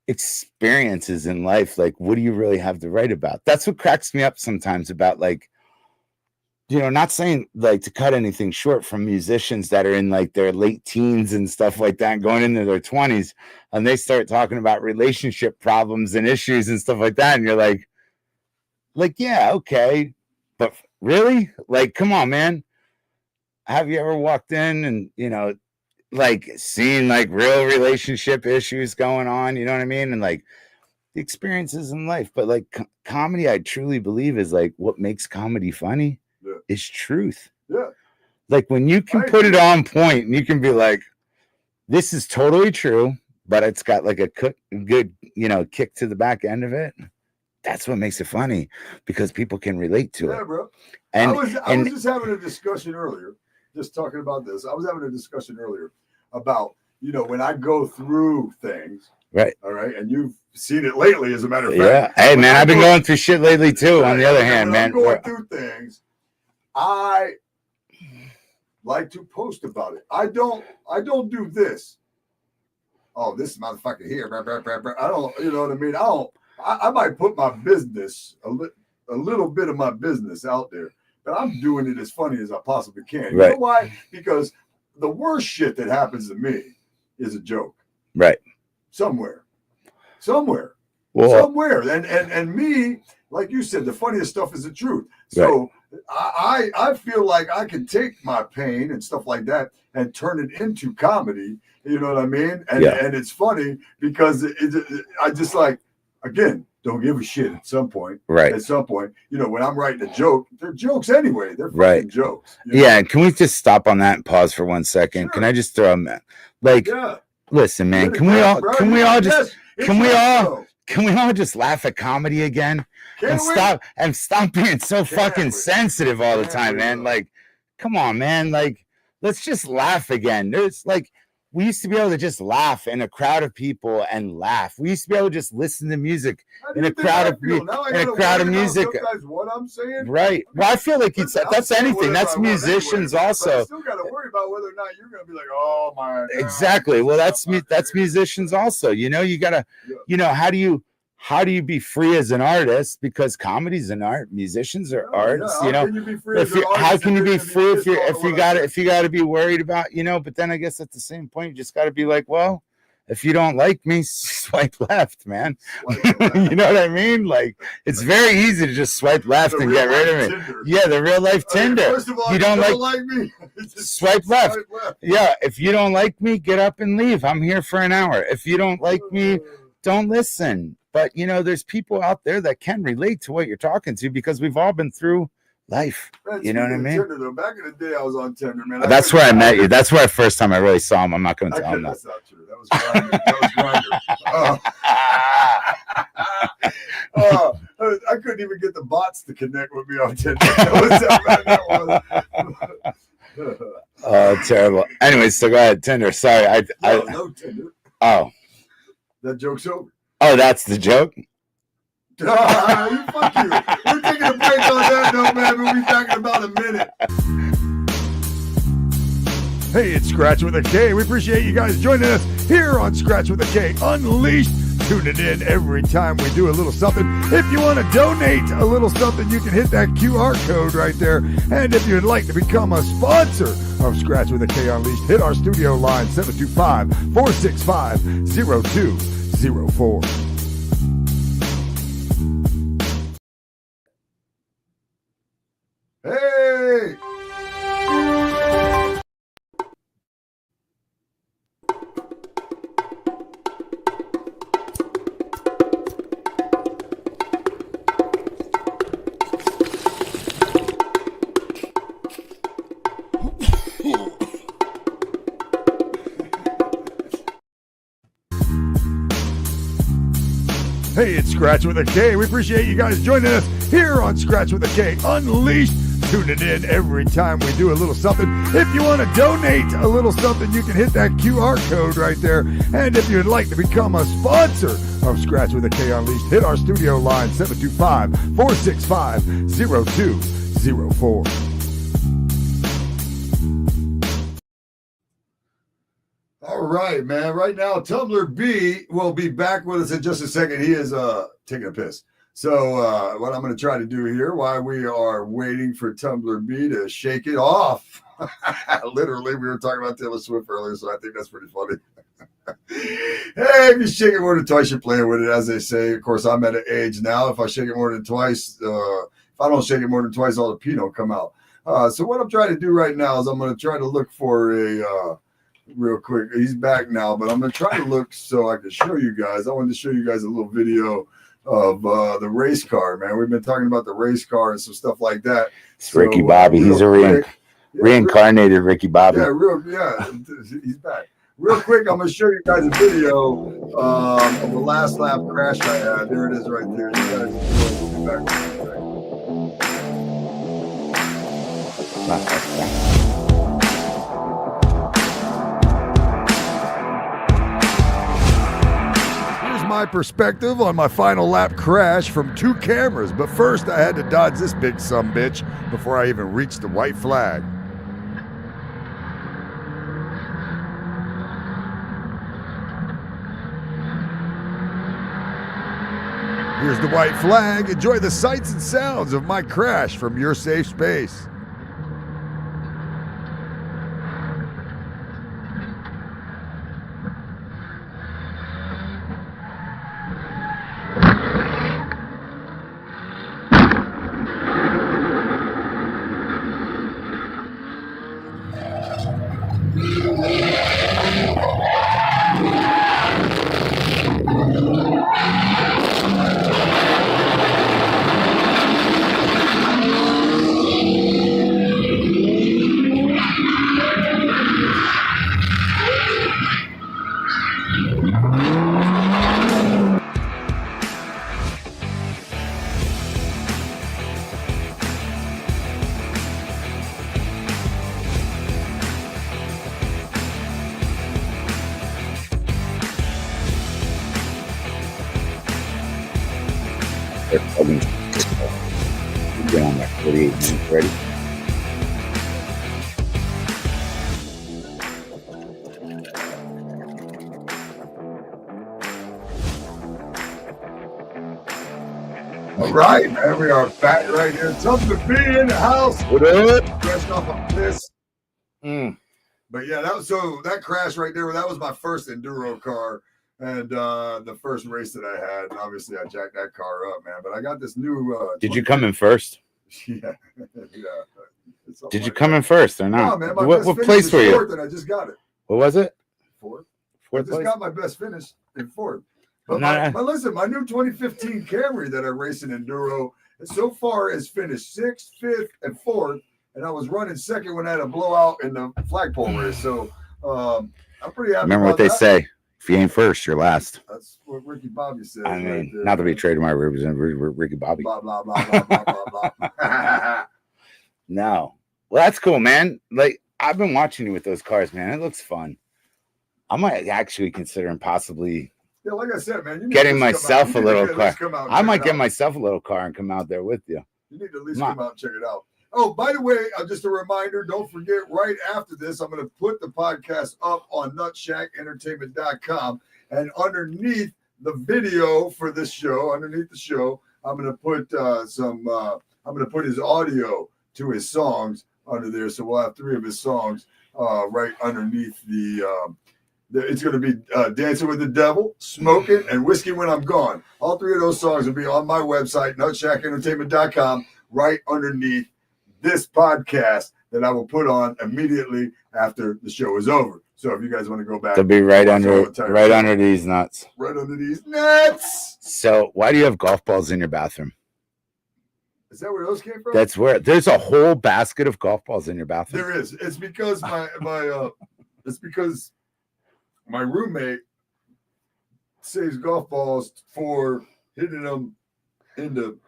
Speaker 2: experiences in life, like what do you really have to write about? That's what cracks me up sometimes about, like, you know, not saying like to cut anything short from musicians that are in like their late teens and stuff like that, going into their 20s, and they start talking about relationship problems and issues and stuff like that. And you're like, yeah, okay. But really? Like, come on, man. Have you ever walked in and, you know, like seen like real relationship issues going on? You know what I mean? And like the experiences in life. But like comedy, I truly believe is like what makes comedy funny. Is truth. Yeah. Like when you can put it on point and you can be like, this is totally true, but it's got like a good, you know, kick to the back end of it. That's what makes it funny, because people can relate to it. Yeah, bro. And I was just having a discussion earlier, just talking about this. I was having a discussion earlier about, you know, when I go through things. Right. All right. And you've seen it lately, as a matter of fact. Yeah. Hey, man, I've been going through shit lately too. On the other hand, man. I'm going through things. I like to post about it. I don't do this. Oh, this motherfucker here. I don't, you know what I mean? I might put my business, a little bit of my business out there, but I'm doing it as funny as I possibly can. You know why? Because the worst shit that happens to me is a joke. Right. Somewhere. Well, somewhere. And me, like you said, the funniest stuff is the truth. So I feel like I can take my pain and stuff like that and turn it into comedy. You know what I mean? And it's funny because I just like, again, don't give a shit at some point. Right. At some point, you know, when I'm writing a joke, they're jokes anyway. They're fucking jokes. You know? Yeah. Can we just stop on that and pause for 1 second? Sure. Can I just throw them like, listen, man, can we all just laugh at comedy again? And stop being so fucking sensitive all the time, man. Like, come on, man. Like, let's just laugh again. There's like, we used to be able to just laugh in a crowd of people and laugh. We used to be able to just listen to music in a crowd of music. What I'm saying, right? Well, I feel like that's anything. That's musicians also. I still got to worry about whether or not you're going to be like, oh my God. Exactly. Well, that's musicians also. You know, you gotta, you know, how do you be free as an artist? Because comedy's an art, musicians are artists. You know, how can you be free if you got to be worried about, you know? But then I guess at the same point, you just got to be like, well, if you don't like me, swipe left, man. You know what I mean? Like, it's very easy to just swipe left and get rid of me. Tinder. Yeah, the real life Tinder. First of all, you don't like me, swipe left. Yeah, if you don't like me, get up and leave. I'm here for an hour. If you don't like me, don't listen. But, you know, there's people out there that can relate to what you're talking to, because we've all been through life. Man, you know what I mean? Tinder, though. Back in the day, I was on Tinder, man. That's where I met you. That's where the first time I really saw him. I'm not going to tell him that. That's not true. That was Grindr. I couldn't even get the bots to connect with me on Tinder. Oh, terrible. Anyway, so go ahead. Tinder. Sorry. No Tinder. Oh. That joke's over. Oh, that's the joke? Fuck you. We're taking a break on that note, man. We'll be back in about a minute. Hey, it's Skratch with a K. We appreciate you guys joining us here on Skratch with a K Unleashed. Tuning in every time we do a little something. If you want to donate a little something, you can hit that QR code right there. And if you'd like to become a sponsor of Skratch with a K Unleashed, hit our studio line 725-465-0200.
Speaker 1: 0204. Hey! Hey, it's Skratch with a K. We appreciate you guys joining us here on Skratch with a K Unleashed. Tuning in every time we do a little something. If you want to donate a little something, you can hit that QR code right there. And if you'd like to become a sponsor of Skratch with a K Unleashed, hit our studio line 725-465-0204. All right, man. Right now, Tumblur B will be back with us in just a second. He is taking a piss. So what I'm going to try to do here while we are waiting for Tumblur B to shake it off. Literally, we were talking about Taylor Swift earlier, so I think that's pretty funny. Hey, if you shake it more than twice, you're playing with it, as they say. Of course, I'm at an age now. If I shake it more than twice, if I don't shake it more than twice, all the pee don't come out. So what I'm trying to do right now is I'm going to try to look for a... real quick, he's back now, but I'm gonna try to look so I can show you guys. I wanted to show you guys a little video of the race car, man. We've been talking about the race car and some stuff like that.
Speaker 2: It's so, Ricky Bobby. He's a reincarnated Ricky Bobby.
Speaker 1: He's back. Real quick, I'm gonna show you guys a video of the last lap crash I had. There it is right there. You guys will be back. My perspective on my final lap crash from two cameras, but first I had to dodge this big sumbitch before I even reached the white flag. Here's the white flag. Enjoy the sights and sounds of my crash from your safe space.
Speaker 2: Get on that 48 minutes ready.
Speaker 1: All right, man, we are back right here. Tumblur B in the house.
Speaker 2: What up?
Speaker 1: Fresh off of this. But yeah, that crash right there, that was my first enduro car. And the first race that I had, and obviously I jacked that car up, man. But I got this new.
Speaker 2: Did you come in first?
Speaker 1: Yeah.
Speaker 2: Did you come in first or not?
Speaker 1: No, man.
Speaker 2: What place were you?
Speaker 1: Fourth, and I just got it.
Speaker 2: What was it?
Speaker 1: Fourth. I
Speaker 2: Fourth
Speaker 1: just
Speaker 2: place?
Speaker 1: got my best finish in fourth. But, but listen, my new 2015 Camry that I race in enduro so far has finished 6th, 5th, and 4th, and I was running second when I had a blowout in the flagpole race. So I'm pretty happy.
Speaker 2: Remember what they say. If you ain't first, you're last.
Speaker 1: That's what Ricky Bobby said.
Speaker 2: I mean, right there, not to be trademark representative, Ricky Bobby.
Speaker 1: Blah, blah, blah, blah, blah, blah, blah.
Speaker 2: No. Well, that's cool, man. Like, I've been watching you with those cars, man. It looks fun. I might actually consider possibly
Speaker 1: like I said, man,
Speaker 2: getting myself a little car. I might get myself a little car and come out there with you.
Speaker 1: You need to at least come out and check it out. Oh, by the way, just a reminder, don't forget, right after this, I'm going to put the podcast up on nutshackentertainment.com. And underneath the video for this show, underneath the show, I'm going to put I'm going to put his audio to his songs under there. So we'll have 3 of his songs right underneath the It's going to be Dancing with the Devil, Smoking, and Whiskey When I'm Gone. All three of those songs will be on my website, nutshackentertainment.com, right underneath this podcast that I will put on immediately after the show is over. So if you guys want to go back,
Speaker 2: they'll be right under these nuts.
Speaker 1: Right under these nuts.
Speaker 2: So why do you have golf balls in your bathroom?
Speaker 1: Is that where those came from?
Speaker 2: That's where there's a whole basket of golf balls in your bathroom.
Speaker 1: There is. It's because my roommate saves golf balls for hitting them in the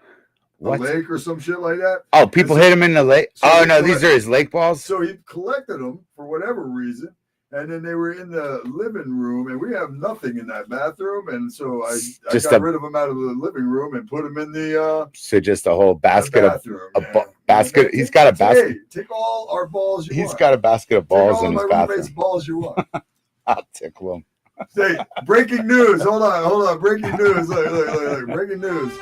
Speaker 1: lake or some shit like that.
Speaker 2: Oh, people hit them in the lake? So these are his lake balls?
Speaker 1: So he collected them for whatever reason, and then they were in the living room, and we have nothing in that bathroom, and so I got rid of them out of the living room and put them in the...
Speaker 2: so just a whole basket basket. He's got a basket.
Speaker 1: Hey, take all our balls you want.
Speaker 2: He's got a basket of balls in his bathroom.
Speaker 1: Balls you want.
Speaker 2: I'll tickle him.
Speaker 1: Say, breaking news. Hold on. Breaking news. Look. Breaking news.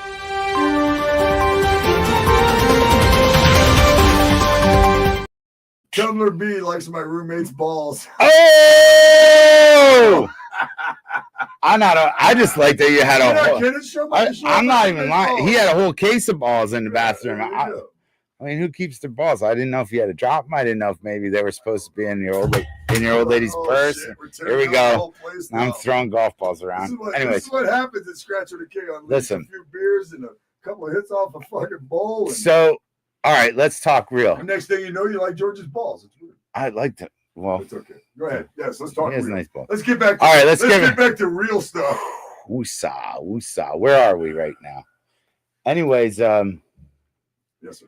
Speaker 1: Tumblur B likes my roommate's balls.
Speaker 2: Oh! I just like that you had I'm not even lying. He had a whole case of balls in the bathroom. I mean, who keeps their balls? I didn't know if you had to drop them. I didn't know if maybe they were supposed to be in your old lady's purse. Here we go. I'm throwing golf balls around.
Speaker 1: This is what happens at Skratch with a King. Listen, a few beers and a couple of hits off a fucking bowl.
Speaker 2: So, all right, let's talk real.
Speaker 1: The next thing you know, you like George's balls. It's weird.
Speaker 2: I like to. Well,
Speaker 1: it's okay. Go ahead. Yes, let's talk.
Speaker 2: He has a nice ball.
Speaker 1: Let's get back.
Speaker 2: All right, let's
Speaker 1: get back to real stuff.
Speaker 2: Woosah. Where are we right now? Anyways,
Speaker 1: yes, sir.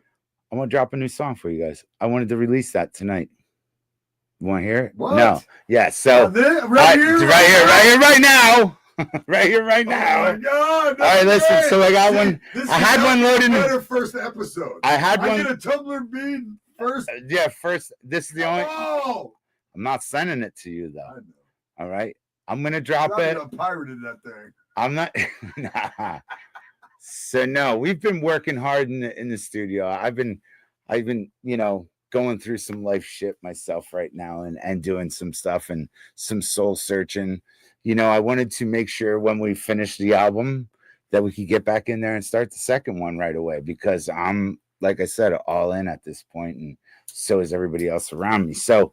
Speaker 2: I'm gonna drop a new song for you guys. I wanted to release that tonight. You want to hear it?
Speaker 1: What?
Speaker 2: No. Yeah. So
Speaker 1: right here,
Speaker 2: right now. Right here, right now.
Speaker 1: Oh my God!
Speaker 2: All right, listen. So I got one. I had one loaded.
Speaker 1: Better first episode.
Speaker 2: I had one.
Speaker 1: I get a Tumblr bead first.
Speaker 2: Yeah, first. This is the only.
Speaker 1: Oh!
Speaker 2: I'm not sending it to you though.
Speaker 1: I know.
Speaker 2: All right. I'm gonna drop it.
Speaker 1: I pirated that thing.
Speaker 2: I'm not. Nah. So no, we've been working hard in the studio. I've been, going through some life shit myself right now and doing some stuff and some soul searching. I wanted to make sure when we finish the album that we could get back in there and start the second one right away, because I'm, like I said, all in at this point, and so is everybody else around me. So,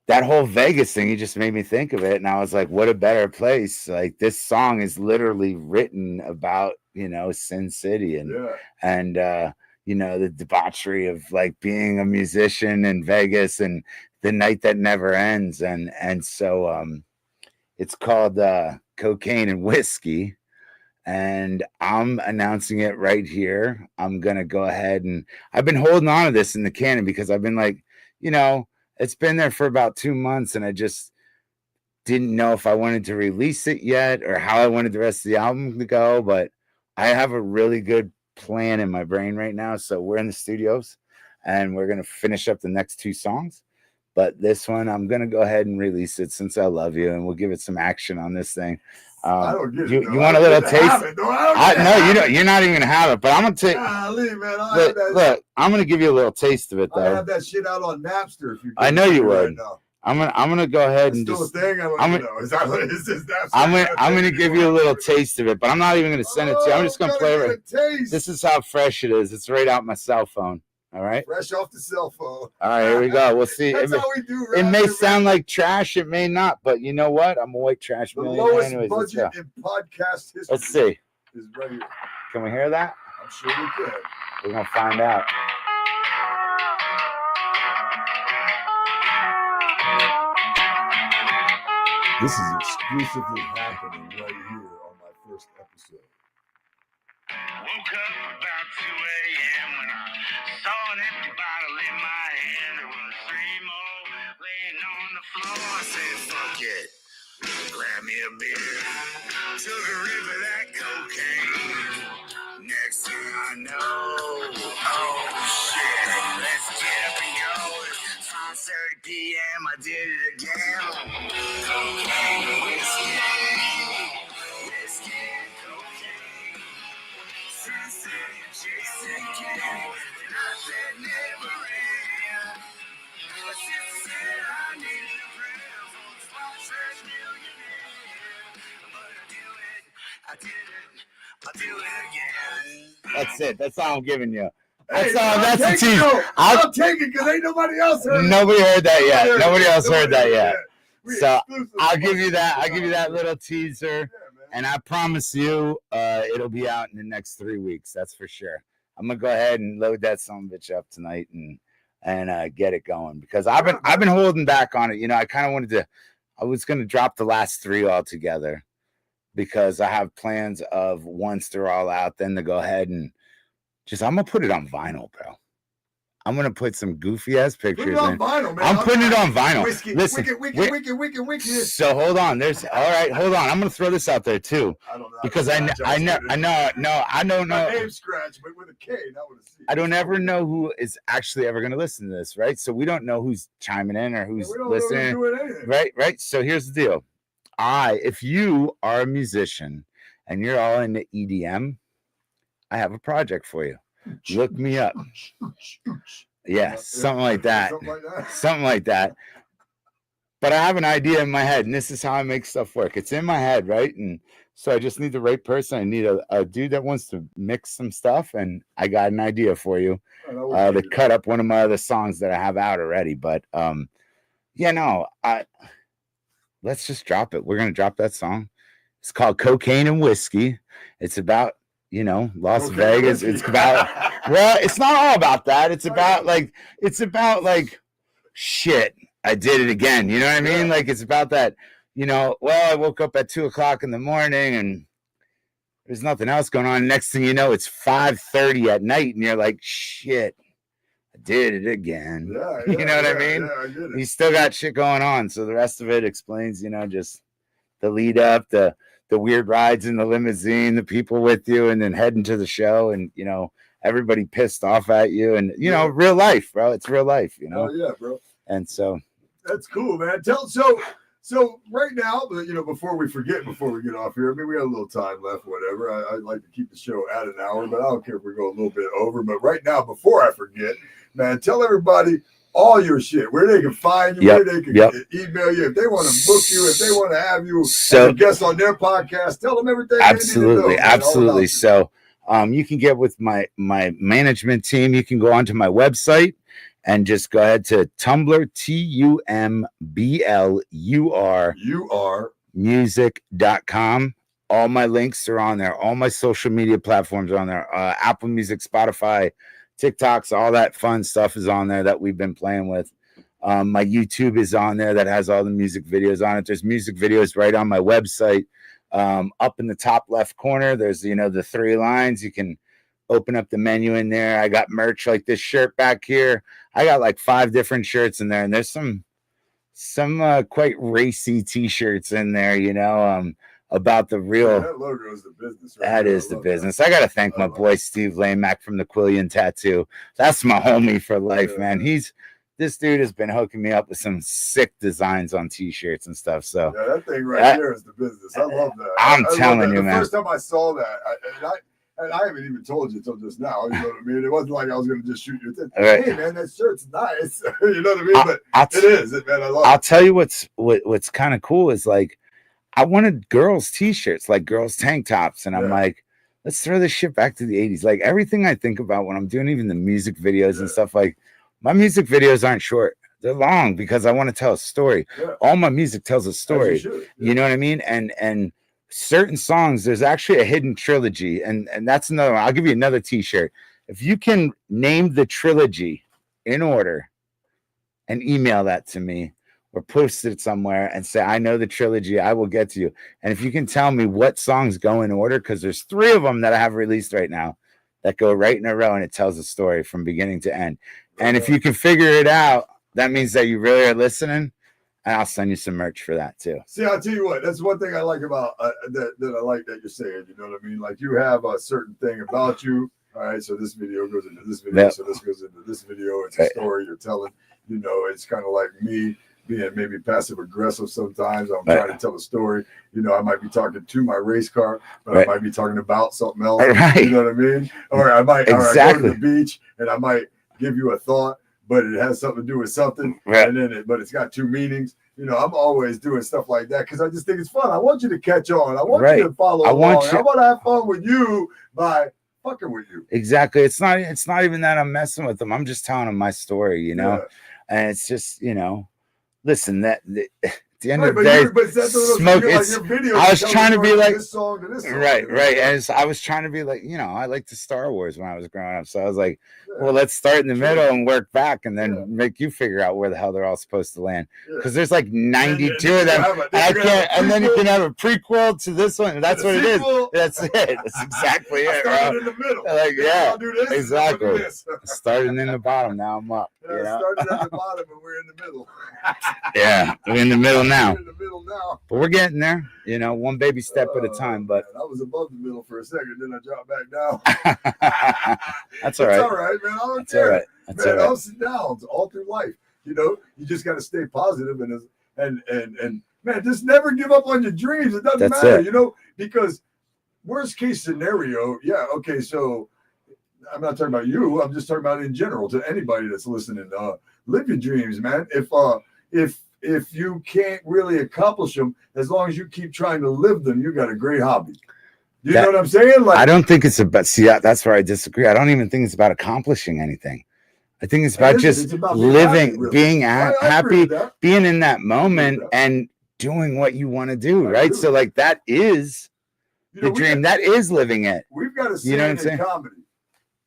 Speaker 2: that whole Vegas thing, you just made me think of it. And I was like, what a better place. Like, this song is literally written about, Sin City and the debauchery of like being a musician in Vegas and the night that never ends. And so it's called Cocaine and Whiskey. And I'm announcing it right here. I'm going to go ahead, and I've been holding on to this in the canon because I've been like, it's been there for about 2 months, and I just didn't know if I wanted to release it yet or how I wanted the rest of the album to go. But I have a really good plan in my brain right now. So we're in the studios, and we're going to finish up the next 2 songs. But this one, I'm going to go ahead and release it since I love you, and we'll give it some action on this thing.
Speaker 1: I don't get it.
Speaker 2: You want a little taste? No, you're not even going to have it, but I'm going to take. Look, I'm going to give you a little taste of it, though.
Speaker 1: I have that shit out on Napster. If you
Speaker 2: I know you would. Right, I'm gonna go ahead and
Speaker 1: just. Still a thing.
Speaker 2: I'm gonna give you a little taste of it, but I'm not even gonna send it to you. I'm just gonna play it. This is how fresh it is. It's right out my cell phone. All right.
Speaker 1: Fresh off the cell phone.
Speaker 2: All right, here we go. We'll see.
Speaker 1: That's how we do.
Speaker 2: It may sound like trash. It may not, but you know what? I'm a white trash millionaire.
Speaker 1: The lowest
Speaker 2: anyways,
Speaker 1: budget in podcast history.
Speaker 2: Let's see.
Speaker 1: Is right here.
Speaker 2: Can we hear that?
Speaker 1: I'm sure we can.
Speaker 2: We're gonna find out.
Speaker 1: This is exclusively happening right here on my first episode.
Speaker 3: Woke up about 2 a.m. when I saw an empty bottle in my hand. There was 3 more laying on the floor. I said, fuck it, grab me a beer. Took a rip of that cocaine. Next thing I know, oh shit, let's get up and go. It's 5:30 p.m. I did it again. Cocaine, whiskey, and cocaine. Sunset, chasing candy, not that never end. My sister said I I'll do it again.
Speaker 2: That's it. That's all I'm giving you.
Speaker 1: Hey,
Speaker 2: That's a tease.
Speaker 1: I'll take it because ain't nobody else heard it.
Speaker 2: Nobody heard that yet. Nobody else heard that yet. So I'll give you that. I'll give you that little teaser, and I promise you, it'll be out in the next 3 weeks. That's for sure. I'm gonna go ahead and load that son of a bitch up tonight and get it going because I've been holding back on it. You know, I kind of wanted to. I was gonna drop the last 3 altogether because I have plans of once they're all out, then to go ahead and I'm gonna put it on vinyl, bro. I'm gonna put some goofy ass pictures.
Speaker 1: Put it on vinyl, man.
Speaker 2: I'm putting it on vinyl.
Speaker 1: Whiskey,
Speaker 2: Listen,
Speaker 1: wicked.
Speaker 2: So hold on. Hold on. I'm gonna throw this out there too.
Speaker 1: I don't know.
Speaker 2: Because I don't know.
Speaker 1: My name's Skratch, but with a K, not with a C.
Speaker 2: I don't ever know who is actually ever gonna listen to this, right? So we don't know who's chiming in or who's listening. Right. So here's the deal. If you are a musician and you're all into EDM, I have a project for you. Look me up. Yeah, something like that. Something like that. But I have an idea in my head, and this is how I make stuff work. It's in my head, right? And so I just need the right person. I need a dude that wants to mix some stuff, and I got an idea for you to cut up one of my other songs that I have out already. But let's just drop it. We're gonna drop that song. It's called Cocaine and Whiskey. It's about Las Vegas. It's about it's not all about that. It's about like shit. I did it again. You know what I mean? Like it's about that. I woke up at 2:00 in the morning and there's nothing else going on. Next thing you know, it's 5:30 at night, and you're like, shit, I did it again. You know what I mean?
Speaker 1: Yeah, I did it.
Speaker 2: You still got shit going on. So the rest of it explains, just the lead up, the weird rides in the limousine, the people with you, and then heading to the show, and everybody pissed off at you, and real life, bro. It's real life,
Speaker 1: Oh yeah, bro.
Speaker 2: And so
Speaker 1: that's cool, man. So right now, before we get off here, I mean, we got a little time left, whatever. I'd like to keep the show at an hour, but I don't care if we go a little bit over. But right now, before I forget, man, tell everybody all your shit, where they can find you, where they can email you, if they want to book you, if they want to have you as a guest on their podcast, tell them everything.
Speaker 2: Absolutely. So you can get with my management team. You can go onto my website and just go ahead to Tumblr, TUMBLUR music.com. All my links are on there. All my social media platforms are on there. Apple Music, Spotify, TikToks, all that fun stuff is on there that we've been playing with. My YouTube is on there that has all the music videos on it. There's music videos right on my website. Up in the top left corner, there's, the 3 lines. You can open up the menu in there. I got merch like this shirt back here. I got like 5 different shirts in there, and there's some quite racy t-shirts in there, about the real.
Speaker 1: That logo is the business. Right?
Speaker 2: That is the business. That. I got to thank my boy Steve Lamack from the Quillian Tattoo. That's my homie for life, man. This dude has been hooking me up with some sick designs on t-shirts and stuff. So
Speaker 1: that thing right there is the business. I love that.
Speaker 2: I'm telling you, man.
Speaker 1: The first time I saw that, I haven't even told you until just now. You know what I mean? It wasn't like I was going to just shoot you.
Speaker 2: Right.
Speaker 1: Hey, man, that shirt's nice. You know what I mean? But it is, man. I love it.
Speaker 2: I'll tell you what's kind of cool is like, I wanted girls' t-shirts, like girls' tank tops. And I'm like, let's throw this shit back to the 80s. Like everything I think about when I'm doing even the music videos and stuff, like my music videos aren't short. They're long because I want to tell a story. Yeah. All my music tells a story. You know what I mean? And certain songs, there's actually a hidden trilogy. And that's another one. I'll give you another t-shirt. If you can name the trilogy in order and email that to me, or post it somewhere and say, I know the trilogy, I will get to you. And if you can tell me what songs go in order, because there's 3 of them that I have released right now that go right in a row, and it tells a story from beginning to end. And if you can figure it out, that means that you really are listening, and I'll send you some merch for that too.
Speaker 1: See, I'll tell you what, that's one thing I like about that I like that you're saying, you know what I mean? Like you have a certain thing about you. All right, so this video goes into this video, so this goes into this video. It's a story you're telling, it's kind of like me being maybe passive aggressive sometimes. I'm trying to tell a story. I might be talking to my race car, but I might be talking about something else. You know what I mean? Or I might go to the beach and I might give you a thought, but it has something to do with something. And then but it's got 2 meanings. I'm always doing stuff like that because I just think it's fun. I want you to catch on. I want you to follow
Speaker 2: I
Speaker 1: along.
Speaker 2: want you.
Speaker 1: I want to have fun with you by fucking with you.
Speaker 2: Exactly. It's not even that I'm messing with them. I'm just telling them my story, and it's just, listen, at the end of the day, smoke. I was trying to be like
Speaker 1: this song to this song,
Speaker 2: right. As I was trying to be like, I liked the Star Wars when I was growing up, so I was like, well, let's start in the middle and work back, and then make you figure out where the hell they're all supposed to land. Because there's like 92 of them, and then you can have a prequel to this one. That's what it is. That's it. That's exactly it, bro.
Speaker 1: In the middle.
Speaker 2: Like,
Speaker 1: I'll do this,
Speaker 2: exactly. Starting in the bottom, now I'm up.
Speaker 1: Started at the bottom and we're in the middle.
Speaker 2: Yeah, we're in the middle now.
Speaker 1: We're in the middle now.
Speaker 2: But we're getting there, one baby step at a time. But
Speaker 1: man, I was above the middle for a second, then I dropped back down.
Speaker 2: That's all right.
Speaker 1: It's all right, man. I don't
Speaker 2: That's
Speaker 1: care.
Speaker 2: all right. That's all right.
Speaker 1: Ups and downs all through life. You just got to stay positive and man, just never give up on your dreams. It doesn't matter, because worst case scenario, okay, so I'm not talking about you. I'm just talking about in general to anybody that's listening. Live your dreams, man. If you can't really accomplish them, as long as you keep trying to live them, you got a great hobby. You know what I'm saying?
Speaker 2: I don't think it's about. See, that's where I disagree. I don't even think it's about accomplishing anything. I think it's about just living, being happy, being in that moment, and doing what you want to do. Right. So, like, that is the dream. That is living it.
Speaker 1: We've got to say in comedy,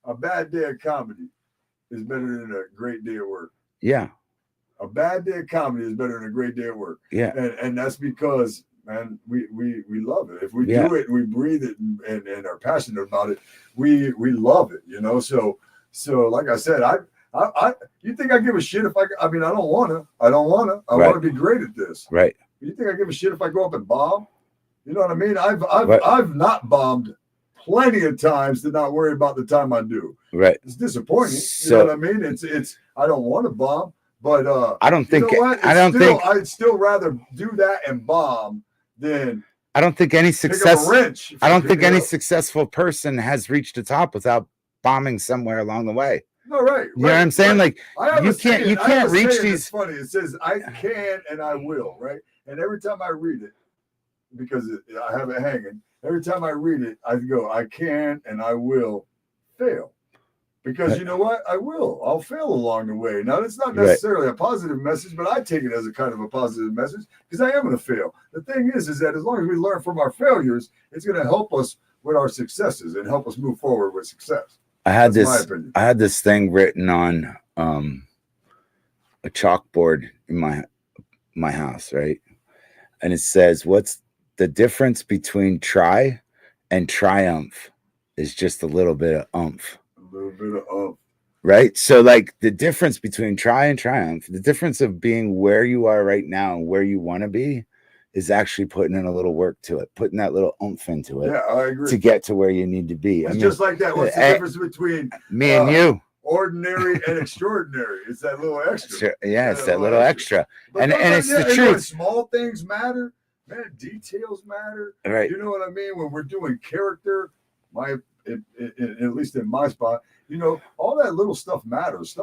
Speaker 1: a bad day of comedy is better than a great day of work.
Speaker 2: Yeah.
Speaker 1: A bad day of comedy is better than a great day of work. Yeah. And that's because, man, we love it. If we do it, we breathe it and are passionate about it. We love it, So like I said, you think I give a shit if I mean, I don't want to. I want to be great at this.
Speaker 2: Right.
Speaker 1: You think I give a shit if I go up and bomb? You know what I mean? I've not bombed plenty of times to not worry about the time I do.
Speaker 2: Right.
Speaker 1: It's disappointing. You know what I mean? It's I don't want to bomb, but
Speaker 2: I don't think
Speaker 1: I'd still rather do that and bomb than
Speaker 2: I don't think any any successful person has reached the top without bombing somewhere along the way.
Speaker 1: No, right.
Speaker 2: You know what I'm saying?
Speaker 1: Right.
Speaker 2: Like, you can't reach these.
Speaker 1: It's funny. It says I can and I will, right? And every time I read it, because I have it hanging, every time I read it, I go, I can and I will fail. Because you know what? I'll fail along the way. Now, it's not necessarily a positive message, but I take it as a kind of a positive message because I am going to fail. The thing is that as long as we learn from our failures, it's going to help us with our successes and help us move forward with success.
Speaker 2: I had this thing written on a chalkboard in my house, right? And it says, what's the difference between try and triumph is just a little bit of oomph.
Speaker 1: A little bit of oomph.
Speaker 2: Right? So, like, the difference between try and triumph, the difference of being where you are right now and where you want to be is actually putting in a little work to it, putting that little oomph into it.
Speaker 1: Yeah, I agree.
Speaker 2: To get to where you need to be.
Speaker 1: It's just like that. What's the difference between
Speaker 2: me and you?
Speaker 1: Ordinary and extraordinary. It's that little extra.
Speaker 2: Yeah, it's that little extra. And it's the truth.
Speaker 1: Small things matter. Man, details matter.
Speaker 2: Right.
Speaker 1: You know what I mean? When we're doing character, at least in my spot, all that little stuff matters.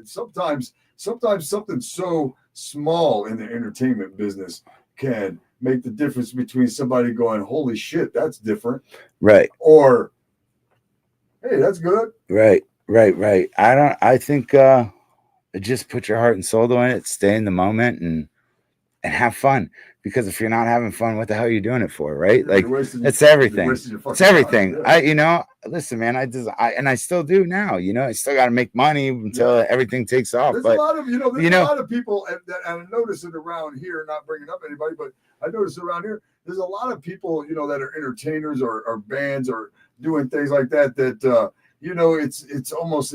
Speaker 1: Sometimes something so small in the entertainment business can make the difference between somebody going, holy shit, that's different.
Speaker 2: Right.
Speaker 1: Or, hey, that's good.
Speaker 2: Right. I think just put your heart and soul in it, stay in the moment and have fun. Because if you're not having fun, what the hell are you doing it for? Right. Like, it's everything. It's everything. Yeah. Listen, man, I still do now, I still got to make money until everything takes off.
Speaker 1: There's
Speaker 2: but
Speaker 1: a lot of, a lot of people, and I notice it around here, not bringing up anybody, but I notice around here, there's a lot of people, that are entertainers or bands or doing things like that, it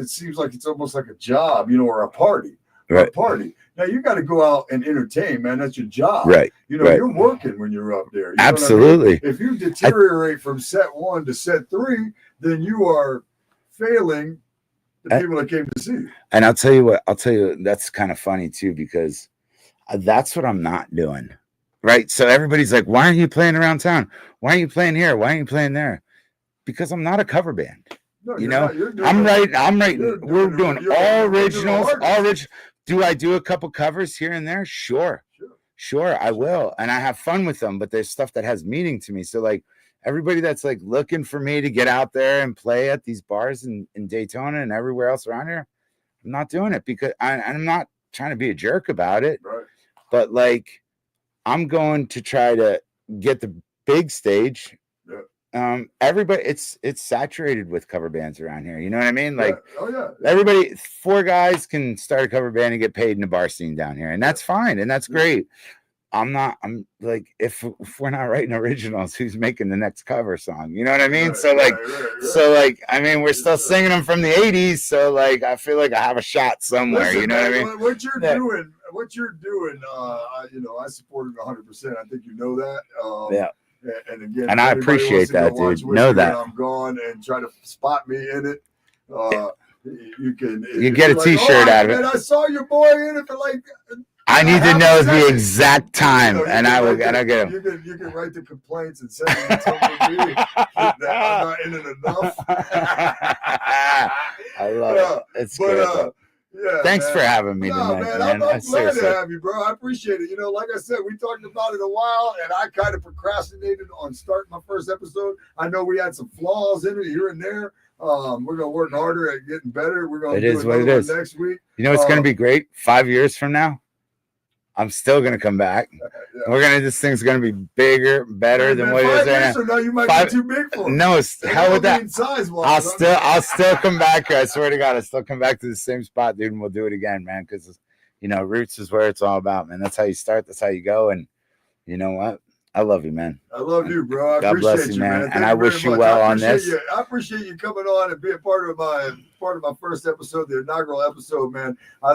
Speaker 1: seems like it's almost like a job, or a party.
Speaker 2: Right.
Speaker 1: A party. Now you got to go out and entertain, man. That's your job.
Speaker 2: Right.
Speaker 1: You're working when you're up there.
Speaker 2: Absolutely.
Speaker 1: If you deteriorate from set 1 to set 3, then you are failing the people that came to see you.
Speaker 2: And I'll tell you, that's kind of funny too, because that's what I'm not doing. Right. So everybody's like, why aren't you playing around town? Why aren't you playing here? Why aren't you playing there? Because I'm not a cover band.
Speaker 1: No,
Speaker 2: I'm writing. We're doing all originals, Do I do a couple covers here and there? Sure, I will. And I have fun with them, but there's stuff that has meaning to me. So like everybody that's like looking for me to get out there and play at these bars in Daytona and everywhere else around here, I'm not doing it because I'm not trying to be a jerk about it.
Speaker 1: Right.
Speaker 2: But like I'm going to try to get the big stage. Everybody, it's saturated with cover bands around here. You know what I mean? Like, everybody, 4 guys can start a cover band and get paid in the bar scene down here, and that's fine, and that's great. I'm like, if we're not writing originals, who's making the next cover song? You know what I mean? So like, I mean, we're still singing them from the '80s, so like, I feel like I have a shot somewhere.
Speaker 1: Listen,
Speaker 2: you know what I mean?
Speaker 1: What you're doing, you know, I support it 100%. I think you know that. And again,
Speaker 2: and I appreciate that, dude. Know that
Speaker 1: I'm gone and try to spot me in it. You can.
Speaker 2: You get a T-shirt out of it.
Speaker 1: Man, I saw your boy in it for like.
Speaker 2: I need to know the exact time, and I will get him.
Speaker 1: You can write the complaints and send them to Tumblur. I'm not in it enough.
Speaker 2: I love it. It's good.
Speaker 1: Yeah,
Speaker 2: thanks for having me
Speaker 1: tonight,
Speaker 2: man.
Speaker 1: I'm glad to have you, bro. I appreciate it. You know, like I said, we talked about it a while, and I kind of procrastinated on starting my first episode. I know we had some flaws in it here and there. We're gonna work harder at getting better. We're gonna do another one next week.
Speaker 2: You know, it's gonna be great. 5 years from now, I'm still gonna come back. This thing's gonna be bigger, better than what it is right now.
Speaker 1: So now you might be too big for it.
Speaker 2: No, hell with that. I'll still come back here. I swear to God, I'll still come back to the same spot, dude, and we'll do it again, man. Because you know, roots is where it's all about, man. That's how you start. That's how you go. And you know what? I love you, man.
Speaker 1: I love you, bro.
Speaker 2: God bless you, man. And I wish you well on this.
Speaker 1: I appreciate you coming on and being part of my first episode, the inaugural episode, man. I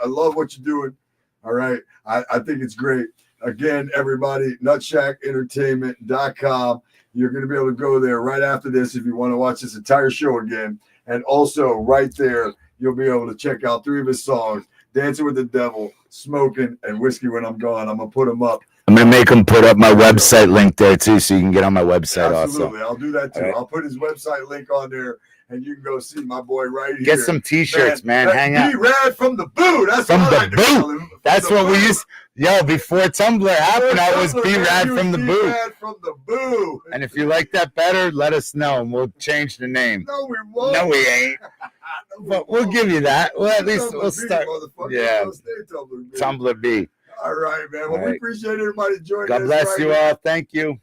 Speaker 1: love what you're doing. All right. I think it's great. Again, everybody, nutshacentertainment.com. You're going to be able to go there right after this if you want to watch this entire show again. And also right there, you'll be able to check out 3 of his songs, Dancing with the Devil, Smoking, and Whiskey When I'm Gone. I'm going to put them up.
Speaker 2: I'm going to make him put up my website link there, too, so you can get on my website
Speaker 1: Absolutely.
Speaker 2: also.
Speaker 1: I'll do that, too.
Speaker 2: Right.
Speaker 1: I'll put his website link on there, and you can go see my boy right here.
Speaker 2: Get some T-shirts, man. Hang out.
Speaker 1: Be rad from the boo. That's
Speaker 2: from the boo. That's what we used. Yo, before Tumblr happened, I was be rad from the boo.
Speaker 1: Rad from the boo.
Speaker 2: And if you like that better, let us know, and we'll change the name.
Speaker 1: No, we won't.
Speaker 2: No, we ain't. But we'll give you that. Well, at least we'll start. Yeah. Tumblr B.
Speaker 1: All right, man. Well, we appreciate everybody joining us.
Speaker 2: God bless you all. Thank you.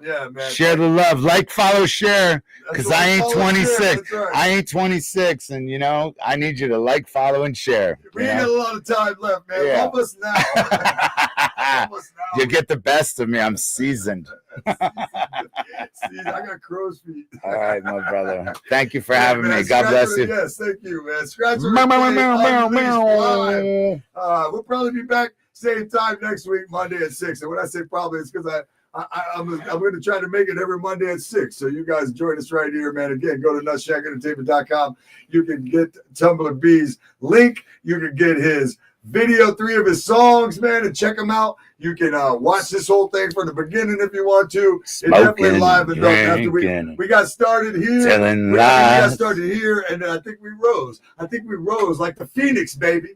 Speaker 1: Yeah, man.
Speaker 2: Share the love. Like, follow, share. Because I ain't 26. I ain't 26. And, you know, I need you to like, follow, and share.
Speaker 1: We ain't got a lot of time left, man.
Speaker 2: Yeah.
Speaker 1: Love us now.
Speaker 2: You get the best of me. I'm seasoned.
Speaker 1: I got crow's feet.
Speaker 2: All right, my brother. Thank you for having me. God bless you.
Speaker 1: Yes, thank you, man. Skratch. We'll probably be back same time next week, Monday at 6. And when I say probably, it's because I'm going to try to make it every Monday at 6. So you guys join us right here, man. Again, go to nutshacentertainment.com. You can get Tumblr B's link. You can get his video, 3 of his songs, man, and check them out. You can watch this whole thing from the beginning if you want to. It's definitely live and after we got started here. We got started here, and I think we rose. Like the Phoenix, baby.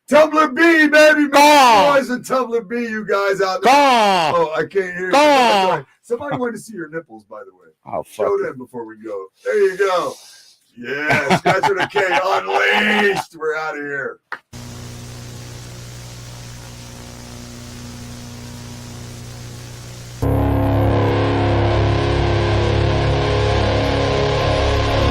Speaker 1: Tumblr B, baby. Boys and Tumblr B, you guys out there. Oh, I can't hear you. Somebody wanted to see your nipples, by the way.
Speaker 2: Oh,
Speaker 1: show them before we go. There you go. Yeah, Skratch with a K, unleashed. We're out of here.